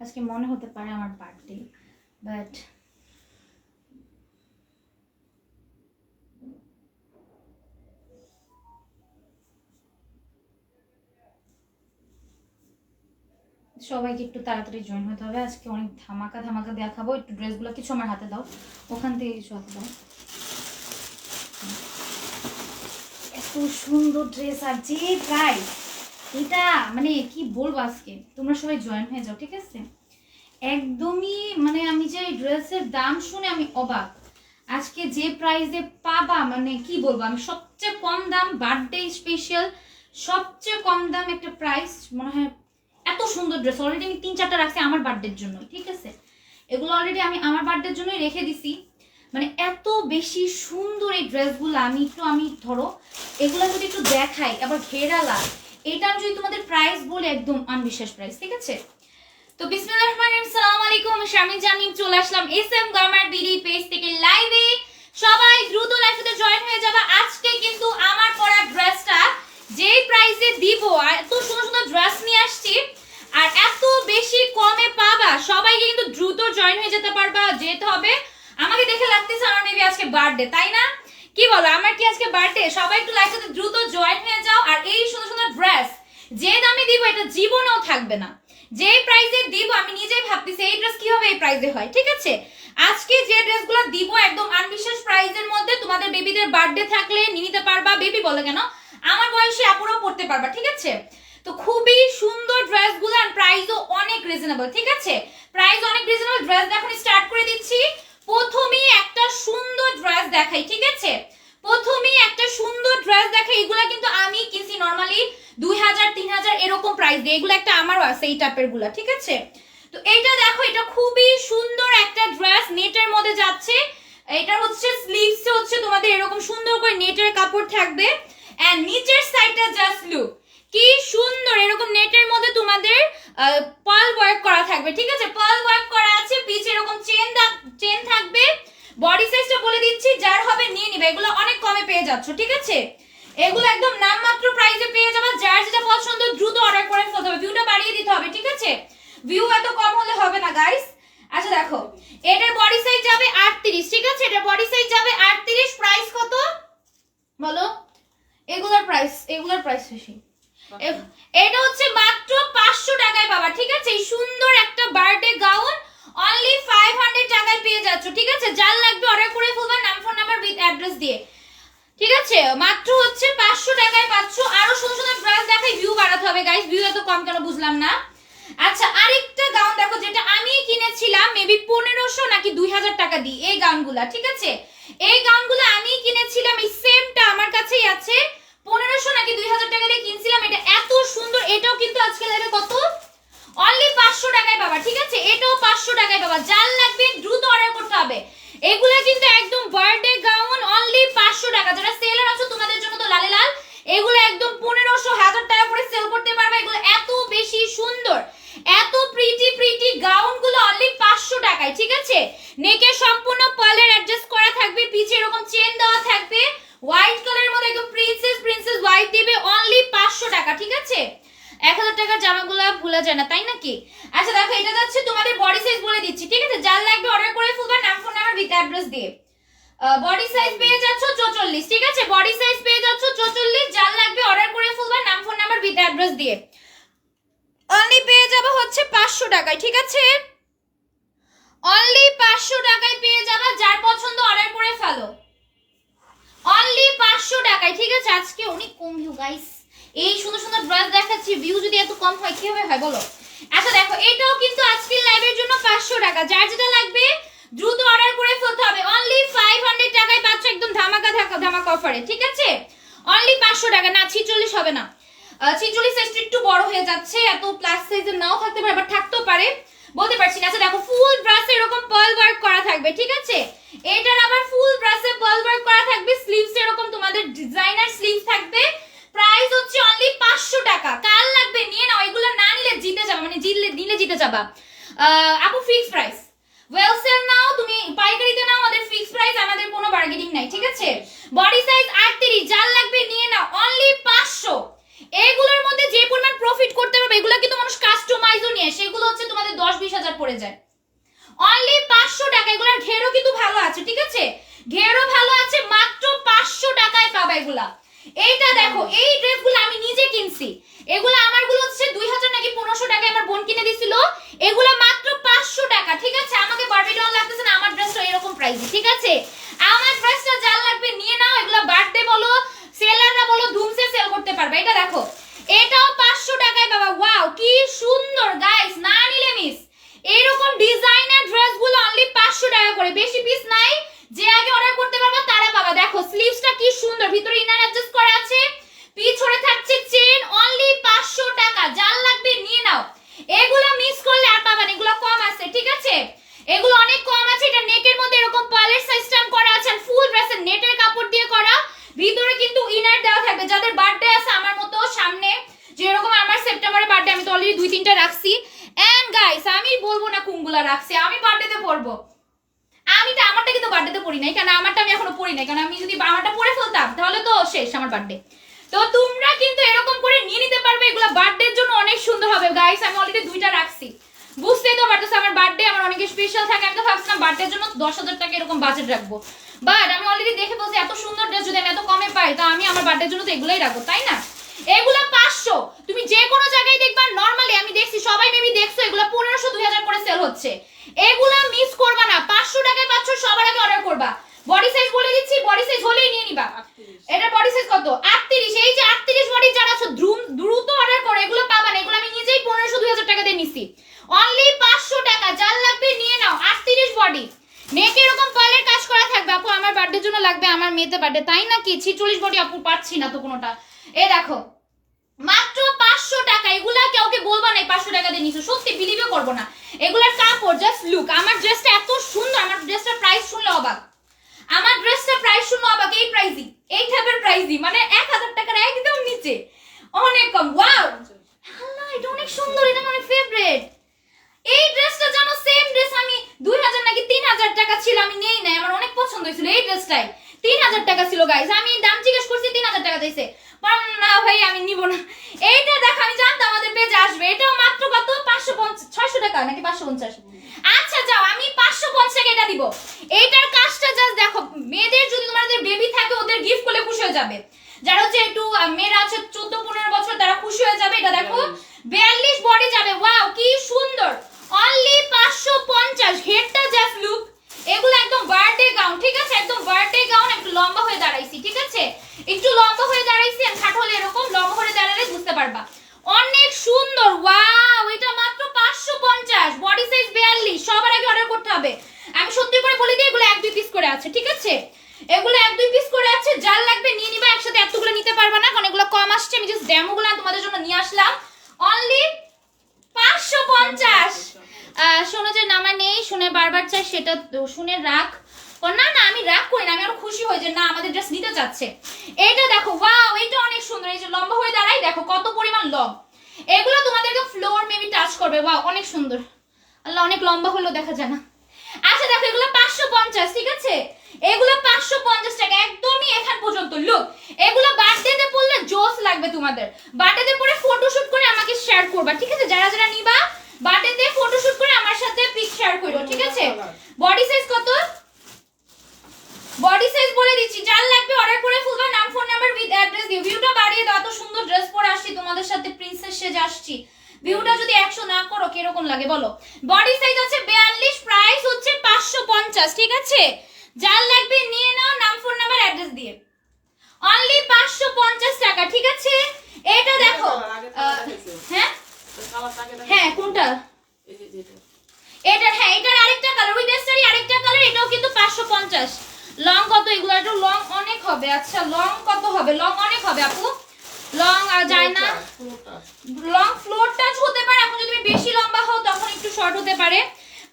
আজকে মনে হতে পারে আমার বার্থডে, বাট সবাইকে একটু তাড়াতাড়ি জয়েন হতে হবে। আজকে অনেক ধামাকা ধামাকা দেখাবো। একটু ড্রেসগুলো কিছু আমার হাতে দাও, ওখান থেকে কিছু হাতে দাও। এত সুন্দর ড্রেস আর যে প্রাইস, এটা মানে কি বলবো, আজকে তোমরা সবাই জয়েন হয়ে যাও, ঠিক আছে? একদমই মানে আমি যে ড্রেসের দাম শুনে আমি অবাক। আজকে যে প্রাইসে পাবা মানে কি বলবো, আমি সবচেয়ে কম দাম, বার্থডে স্পেশাল সবচেয়ে কম দাম একটা প্রাইস মনে হয়। এত সুন্দর ড্রেস অলরেডি আমি 3-4টা রাখছি আমার বার্থডের জন্য, ঠিক আছে? এগুলো অলরেডি আমি আমার বার্থডের জন্যই রেখে দিছি। মানে এত বেশি সুন্দর এই ড্রেসগুলো, আমি ধরো এগুলো যদি একটু দেখাই, আবার ঘেরালা, এটা আমি যদি তোমাদের প্রাইস বলে একদম আনবিশ্বাস প্রাইস, ঠিক আছে? তো বিসমিল্লাহির রহমানির রহিম, আসসালামু আলাইকুম, শারমিন জামিম চলে আসলাম এসএম গার্মেন্ট বিডি পেজ থেকে লাইভে। সবাই দ্রুত লাইভে জয়েন হয়ে যাবে। আজকে কিন্তু আমার পরা ড্রেসটা যেই প্রাইসে দিব, এত সুন্দর সুন্দর ড্রেস নিয়ে আসছি আর এত বেশি কমে পাবা, সবাইকে কিন্তু দ্রুত জয়েন হয়ে যেতে পারবা, যেতে হবে। আমাকে দেখে লাগতেছে আমার মেবি আজকে বার্থডে, তাই না? কি বলো, আমার কি আজকে বার্থডে? সবাই একটু লাইভে দ্রুত জয়েন হয়ে যাও। আর এই সুন্দর সুন্দর ড্রেস যে দামে দিব এটা জীবনেও থাকবে না। যে প্রাইসে দিব আমি নিজেই ভাবতেছি এই ড্রেস কিভাবে এই প্রাইসে হয়, ঠিক আছে? আজকে যে ড্রেসগুলো দিব একদম আনবিশ্বাস প্রাইসের মধ্যে, তোমাদের বেবিদের বার্থডে থাকলে নিয়ে নিতে পারবা। বেবি বলে কেন, আমার বয়সী আপুরাও পড়তে পারবা, ঠিক আছে? তো খুবই সুন্দর ড্রেসগুলো আর প্রাইসও অনেক রিজনেবল, ঠিক আছে? প্রাইস অনেক রিজনেবল। ড্রেস এখন স্টার্ট করে দিচ্ছি। প্রথমেই একটা সুন্দর ড্রেস দেখাই, ঠিক আছে? প্রথমেই একটা সুন্দর ড্রেস দেখাই। এগুলা কিন্তু আমি কিনছি নরমালি 2000-3000 এরকম প্রাইস দিয়ে। এগুলো একটা আমারও আছে এই টাইপের গুলা, ঠিক আছে? তো এইটা দেখো, এটা খুবই সুন্দর একটা ড্রেস, নেটের মধ্যে যাচ্ছে। এটা হচ্ছে স্লিভস হচ্ছে তোমাদের এরকম সুন্দর করে নেটের কাপড় থাকবে। এন্ড নিচের সাইডটা জাস্ট লুক কি সুন্দর, এরকম নেটের মধ্যে তোমাদের পার্ল ওয়ার্ক করা থাকবে, ঠিক আছে? পার্ল ওয়ার্ক করা আছে, পিছে এরকম চেন থাকবে। বডি সাইজটা বলে দিচ্ছি, যার হবে নিয়ে নিবে। এগুলো অনেক কমে পেয়ে যাচ্ছ, ঠিক আছে? এগুলো একদম নামমাত্র প্রাইসে পেয়ে যাবে। যার যেটা পছন্দ দ্রুত অর্ডার করে ফেলতে হবে, ভিউটা বাড়িয়ে দিতে হবে, ঠিক আছে? ভিউ এত কম হলে হবে না গাইস। আচ্ছা দেখো, এটার বডি সাইজ যাবে 38, ঠিক আছে? এটার বডি সাইজ যাবে 38। প্রাইস কত বলো? এগুলোর প্রাইস বেশি। এটা হচ্ছে মাত্র 500 টাকায় পাবা, ঠিক আছে? এই সুন্দর একটা বার্থডে গাউন অনলি 500 টাকায় পেয়ে যাচ্ছ, ঠিক আছে? যার লাগবে অর্ডার করে ফেলবা, নাম ফোন নাম্বার উইথ অ্যাড্রেস দিয়ে, ঠিক আছে? মাত্র হচ্ছে 500 টাকায় পাচ্ছ। আরো সুন্দর সুন্দর ড্রেস দেখাই, ভিউ বাড়াতে হবে গাইস। ভিউ এত কম কেন বুঝলাম না। আচ্ছা, আরেকটা গাউন দেখো, যেটা আমি কিনেছিলাম মেবি 1500 নাকি 2000 টাকা দিয়ে। এই গাউনগুলা, ঠিক আছে? এই গাউনগুলো আমি কিনেছিলাম, এই সেমটা আমার কাছেই আছে, 1500 নাকি 2000 টাকা দিয়ে কিনছিলাম। এটা এত সুন্দর। এটাও কিন্তু আজকে লাইভে কত, অনলি 500 টাকায় পাবা, ঠিক আছে? এটাও 500 টাকায় পাবা। যার লাগবে দ্রুত অর্ডার করতে হবে। এগুলা কিন্তু একদম বার্থডে গাউন অনলি 500 টাকা। যারা সেলার আছো তোমাদের জন্য তো লালে লাল। এগুলো একদম 1500-1000 টাকা করে সেল করতে পারবে। এগুলো এত বেশি সুন্দর, এত প্রিটি গাউনগুলো অনলি 500 টাকায়, ঠিক আছে? নেকে সম্পূর্ণ পার্লের অ্যাডজাস্ট করা থাকবে, পিছে এরকম চেন দেওয়া থাকবে, হোয়াইট কালারের মধ্যে একদম প্রিন্সেস হোয়াইট দিবে, অনলি 500 টাকা, ঠিক আছে? 1000 টাকার জামাগুলো ভুলা যায় না, তাই নাকি? আচ্ছা দেখো, এটা যাচ্ছে তোমাদের বডি সাইজ বলে দিচ্ছি, ঠিক আছে? যার লাগবে অর্ডার করে ফেলবা, নাম ফোন নাম্বার উইথ অ্যাড্রেস দিয়ে। বডি সাইজ পেয়ে যাচ্ছ 44, ঠিক আছে? বডি সাইজ পেয়ে যাচ্ছ 44। যার লাগবে অর্ডার করে ফেলবা, নাম ফোন নাম্বার উইথ অ্যাড্রেস দিয়ে। অনলি পেয়ে যাবে হচ্ছে 500 টাকায়, ঠিক আছে? অনলি 500 টাকায় পেয়ে যাবে। যার পছন্দ অর্ডার করে ফেলো, অনলি 500 টাকায়, ঠিক আছে? আজকে অনেক কম ভিউ গাইস। এই সুন্দর সুন্দর ড্রেস দেখাচ্ছি, ভিউ যদি এত কম হয় কিভাবে হয় বলো? আচ্ছা দেখো, এটাও কিন্তু আজকের লাইভের জন্য 500 টাকা। যার যেটা লাগবে দ্রুত অর্ডার করে ফেলতে হবে। অনলি 500 টাকায় পাচ্ছ একদম ধামাকা অফারে, ঠিক আছে? অনলি 500 টাকা। না 46 হবে না, 46 সাইজটা একটু বড় হয়ে যাচ্ছে, এত প্লাস সাইজের নাও থাকতে পারে, বাট থাকতেও পারে, বলতে পারছি না। আচ্ছা দেখো, ফুল ব্রাসে এরকম পার্ল ওয়ার্ক করা থাকবে, ঠিক আছে? এটার আবার ফুল ব্রাসে পার্ল ওয়ার্ক করা থাকবে, স্লিভস এরকম তোমাদের ডিজাইনার স্লিভস থাকবে। প্রাইস হচ্ছে অনলি 500 টাকা। কার লাগবে নিয়ে নাও। এগুলো না নিলে জিতে যাবে, মানে নিলে জিতে যাবা। আপু ফিক্স প্রাইস, ওয়েলসেল নাও, তুমি পাইকারিতে নাও, আমাদের ফিক্স প্রাইস, আমাদের কোনো বার্গেনিং নাই, ঠিক আছে? Body size 38। যার লাগবে নিয়ে নাও, অনলি 500। এগুলোর মধ্যে যে পরিমাণ প্রফিট করতে পারবে, এগুলো কিন্তু মানুষ কাস্টমাইজও নিয়ে, সেগুলো হচ্ছে তোমাদের 10-20 20,000 পড়ে যায়। অনলি 500 টাকা। এগুলার ঘেরও কিন্তু ভালো আছে, ঠিক আছে, ঘেরও ভালো আছে, মাত্র 500 টাকায় পাবা এগুলা। এইটা দেখো, এই ড্রেসগুলো আমি নিজে কিনছি, এগুলো আমারগুলো হচ্ছে 2000 নাকি 1500 টাকায় আমার বোন কিনে দিছিল, এগুলো মাত্র 500 টাকা, ঠিক আছে। আমাকে বারবি ডল লাগতেছে না, আমার ড্রেসটা এরকম প্রাইসে, ঠিক আছে। আমার ড্রেসটা যার লাগবে নিয়ে নাও, এগুলো বার্থডে বলো, সেলাররা বলো, ধুমসে সেল করতে পারবে। এটা দেখো, এটাও 500 টাকায় বাবা। ওয়াও কি সুন্দর গাইস, না নিলে মিস। এরকম ডিজাইনার ড্রেসগুলো অনলি 500 টাকা করে, বেশি পিস নাই, যে আগে অর্ডার করতে পারবা তারা পাবা। দেখো স্লিভসটা কি সুন্দর, ভিতরে ইনার অ্যাডজাস্ট করা আছে, পিছনে থাকছে চেন, অনলি 500 টাকা। যার লাগবে নিয়ে নাও, এগুলো মিস করলে আর পাবা না, এগুলো কম আছে, ঠিক আছে, এগুলো অনেক কম আছে। এটা নেকের মধ্যে এরকম পার্লের সিস্টেম করা আছে, ফুল ড্রেসের নেটের কাপড় দিয়ে করা, ভিতরে কিন্তু ইনার দেওয়া থাকবে। যাদের বার্থডে আছে আমার মতো সামনে, যেরকম আমার সেপ্টেম্বরে বার্থডে, আমি তো অলরেডি 2-3টা রাখছি। এন্ড গাইস আমি বলবো না কোনগুলা রাখছি, আমি বার্থডেতে পরবো। আমি তো আমারটা কিন্তু বার্থডেতে পরি নাই, কারণ আমারটা আমি এখনো পরি নাই, কারণ আমি যদি আমারটা পরে ফেলতাম তাহলে তো শেষ আমার বার্থডে। তো তোমরা কিন্তু এরকম করে নিয়ে নিতে পারবে, এগুলো বার্থডের জন্য অনেক সুন্দর হবে গাইস। আমি অলরেডি 2টা রাখছি, বুঝতেই তো পারতেছ আমার বার্থডে, আমার অনেক স্পেশাল থাকে। আমি তো ভাবছিলাম বার্থডের জন্য 10,000 টাকা এরকম বাজেট রাখবো, বাট আমি অলরেডি দেখে বলছি এত সুন্দর ড্রেস যদি আমি এত কমে পাই, তো আমি আমার বার্থডের জন্য তো এগুলাই রাখবো, তাই না। এগুলা 500, তুমি যে কোনো জায়গায় দেখবা, নরমালি আমি দেখছি সবাই মেবি দেখছো, এগুলা 1500-2000 করে সেল হচ্ছে। এগুলা মিস করবা না, 500 টাকায় পাচ্ছ, সবার আগে অর্ডার করবা। বডি সাইজ বলে দিচ্ছি, বডি সাইজ হলেই নিয়ে নিবা। এটা বডি সাইজ কত? 38। এই যে 38 বডি যারা আছো দ্রুত অর্ডার করো, এগুলো পাবা না, এগুলো আমি নিজেই 1500-2000 টাকা দিয়ে নিছি, অনলি 500 টাকা। যার লাগবে নিয়ে নাও। 38 বডি, নেকে এরকম পার্লের কাজ করা থাকবে। আপু আমার বার্থডের জন্য লাগবে, আমার মেয়েতে বার্থডে, তাই নাকি? 46 বডি আপু পাচ্ছি না তো কোনোটা। এই দেখো মাত্র 500 টাকা। এগুলা কাউকে বলবা না 500 টাকা দিয়ে নিছো, সত্যি বিলিভও করবো না। এগুলার কাপড় জাস্ট লুক। আমার ড্রেসটা এত সুন্দর, আমার ড্রেসটার প্রাইস শুনলে অবাক, আমার ড্রেসটা প্রাইস শুনলে অবাক। এই প্রাইসই, এই টাইপের প্রাইসই, মানে 1000 টাকার একদম নিচে, অনেক কম। ওয়াও আল্লাহ, এটা অনেক সুন্দর, এটা আমার ফেভারিট। এই ড্রেসটা জানো, সেম ড্রেস আমি 2000 নাকি 3000 টাকা ছিল, আমি নেই নাই, আমার অনেক পছন্দ হয়েছিল এই ড্রেসটাই। 3000 টাকা ছিল গাইস, আমি দাম জিজ্ঞেস করছি 3000 টাকা দিয়েছে, না ভাই আমি নিব না। এইটা দেখো, আমি জানতাম আমাদের পেজে আসবে। এটাও মাত্র কত? 600 টাকা নাকি 550? আচ্ছা যাও, আমি 550 টাকা এটা দিব। এইটার কাজটা জাস্ট দেখো, মেয়েদের যদি তোমাদের বেবি থাকে ওদের গিফট করলে খুশি হয়ে যাবে, যারা হচ্ছে একটু মেয়েরা আছে 14-15 বছর, তারা খুশি হয়ে যাবে। এটা দেখো 42 বডি যাবে। ওয়াও কি সুন্দর, অনলি 550। হেডটা জাস্ট লুক, এগুলো একদম বার্থডে গাউন, ঠিক আছে, একদম বার্থডে গাউন। একটু লম্বা হয়ে দাঁড়াইছি, ঠিক আছে, একটু লম্বা হয়ে দাঁড়াইছি, আর খাট হলে এরকম লম্বা হয়ে দাঁড়ালে বুঝতে পারবা, অনেক সুন্দর। ওয়াও এটা মাত্র 550, বডি সাইজ 42। সবার আগে অর্ডার করতে হবে। আমি সত্যি করে বলি দিই, এগুলো 1-2 পিস করে আছে, ঠিক আছে, এগুলো 1-2 পিস করে আছে। যার লাগবে নিয়ে নিবা, একসাথে এতগুলো নিতে পারবা না, কারণ এগুলো কম আসছে। আমি জাস্ট ডেমোগুলো তোমাদের জন্য নিয়ে আসলাম, অনলি 550। শোনো যে নামা নেই, শুনে বারবার চাই, সেটা শুনে রাখ। না না আমি রাগ করি না, আমি আরো খুশি হই যে না আমাদের ড্রেস নিতে চাচ্ছে। এটা দেখো, ওয়াও এটা অনেক সুন্দর। এই যে লম্বা হয়ে দাঁড়াই, দেখো কত পরিমাণ লং। এগুলো তোমাদেরকে ফ্লোর মেবি টাচ করবে। ওয়াও অনেক সুন্দর, আল্লাহ অনেক লম্বা হলেও দেখা যায় না। আচ্ছা দেখো, এগুলো 550, ঠিক আছে, এগুলো 550 টাকা, একদমই এখান পর্যন্ত। লুক, এগুলো বার্থডেতে পরলে জোস লাগবে তোমাদের। বার্থডেতে পরে ফটোশুট করে আমাকে শেয়ার করবা, ঠিক আছে, যারা যারা নিবা বার্থডেতে ফটোশুট করে আমার সাথে পিক শেয়ার করো, ঠিক আছে। বডি সাইজ কত? বডি সাইজ বলে দিচ্ছি, যার লাগবে অর্ডার করে ফেলবা, নাম ফোন নাম্বার উইথ অ্যাড্রেস দিয়ে। ভিউটা বাড়িয়ে দাও, এত সুন্দর ড্রেস পরে আসছি তোমাদের সাথে, প্রিন্সেস সেজে আসছি। ভিউটা যদি 100 না করো কিরকম লাগে বলো। বডি সাইজ আছে 42, প্রাইস হচ্ছে 550, ঠিক আছে, যার লাগবে নিয়ে নাও, নাম ফোন নাম্বার অ্যাড্রেস দিয়ে, অনলি 550 টাকা, ঠিক আছে। এটা দেখো, হ্যাঁ হ্যাঁ কোনটা? এটা, হ্যাঁ এটার আরেকটা কালার, ওই ড্রেসটারই আরেকটা কালার, এটাও কিন্তু 550। লং কত? এগুলো একটু লং অনেক হবে। আচ্ছা লং কত হবে? লং অনেক হবে আপু, লং যায় না, লং ফ্লোর টাচ হতে পারে। এখন যদি তুমি বেশি লম্বা হও তখন একটু শর্ট হতে পারে।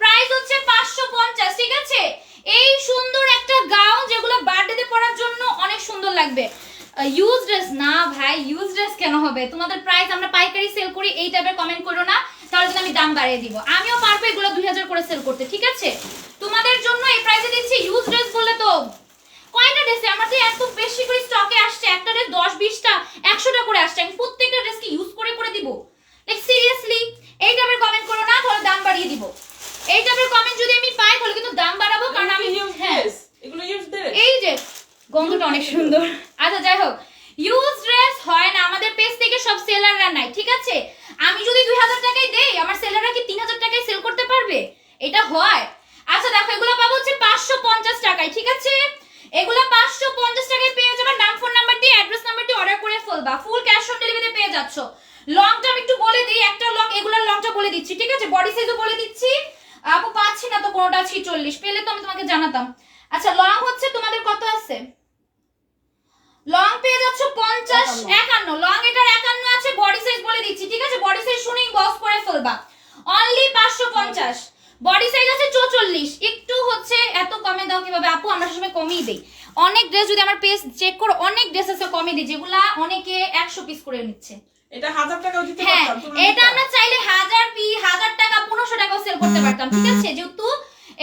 প্রাইস হচ্ছে 550, ঠিক আছে। এই সুন্দর একটা গাউন, যেগুলো বার্থডেতে পরার জন্য অনেক সুন্দর লাগবে। ইউজ ড্রেস না ভাই, ইউজ ড্রেস কেন হবে? তোমাদের প্রাইস আমরা পাইকারি সেল করি, এই টাইপের কমেন্ট করো না, তাহলে কিন্তু আমি দাম বাড়িয়ে দিব। আমিও পারবো এগুলো 2000 করে সেল করতে, ঠিক আছে, তোমাদের জন্য এই প্রাইসে দিচ্ছি। ইউজ ড্রেস বললে তো কয়টা ড্রেসে আমার তো এত বেশি করে স্টকে আসছে, একটা ড্রেস 10-20টা 100টা করে আসছে, আমি প্রত্যেকটা ড্রেসকে ইউজ করে দিব? লাইক সিরিয়াসলি, এই টাইপের কমেন্ট করো না, তাহলে দাম বাড়িয়ে দিব। অনেক সুন্দর। আচ্ছা যাই হোক, ইউজ ড্রেস হয় না আমাদের পেজ থেকে, সব সেলাররা নাই, ঠিক আছে? আমি যদি 2000 টাকায় দেই, আমার সেলাররা কি 3000 টাকায় সেল করতে পারবে? এটা হয়? আচ্ছা দেখো, এগুলো পাবো হচ্ছে 550 টাকায়, ঠিক আছে? এগুলো 550 টাকায় পেয়ে যাবে। নাম, ফোন নাম্বার দিয়ে, অ্যাড্রেস নাম্বার দিয়ে অর্ডার করে ফেলবা, ফুল ক্যাশ অন ডেলিভারিতে পেয়ে যাচ্ছ। লংটা আমি একটু বলে দিই, একটা লং, এগুলোর লংটা বলে দিচ্ছি, ঠিক আছে? বডি সাইজও বলে দিচ্ছি। আপু পাচ্ছি না তো কোনোটা, 46 পেলে তো আমি তোমাকে জানাতাম। আচ্ছা লং হচ্ছে তোমাদের কত আছে? লং পেয়ে যাচ্ছ 50, 51 লং, এটার 51 আছে। বডি সাইজ বলে দিচ্ছি, ঠিক আছে? বডি সাইজ শুনেই বক্স করে ফেলবা, অনলি 550। বডি সাইজ আছে 44। একটু হচ্ছে এত কমে দাও কিভাবে আপু? আমরা সবসময় কমই দেই। অনেক ড্রেস যদি আমার পেজ চেক করো, অনেক ড্রেস আছে কমে দিই, যেগুলা অনেকে 100 পিস করে নিচ্ছে। এটা 1000 টাকাও দিতে হ্যাঁ, পারতাম। এটা আমরা চাইলে 1000 টাকা 1500 টাকাও সেল করতে পারতাম, ঠিক আছে? যেহেতু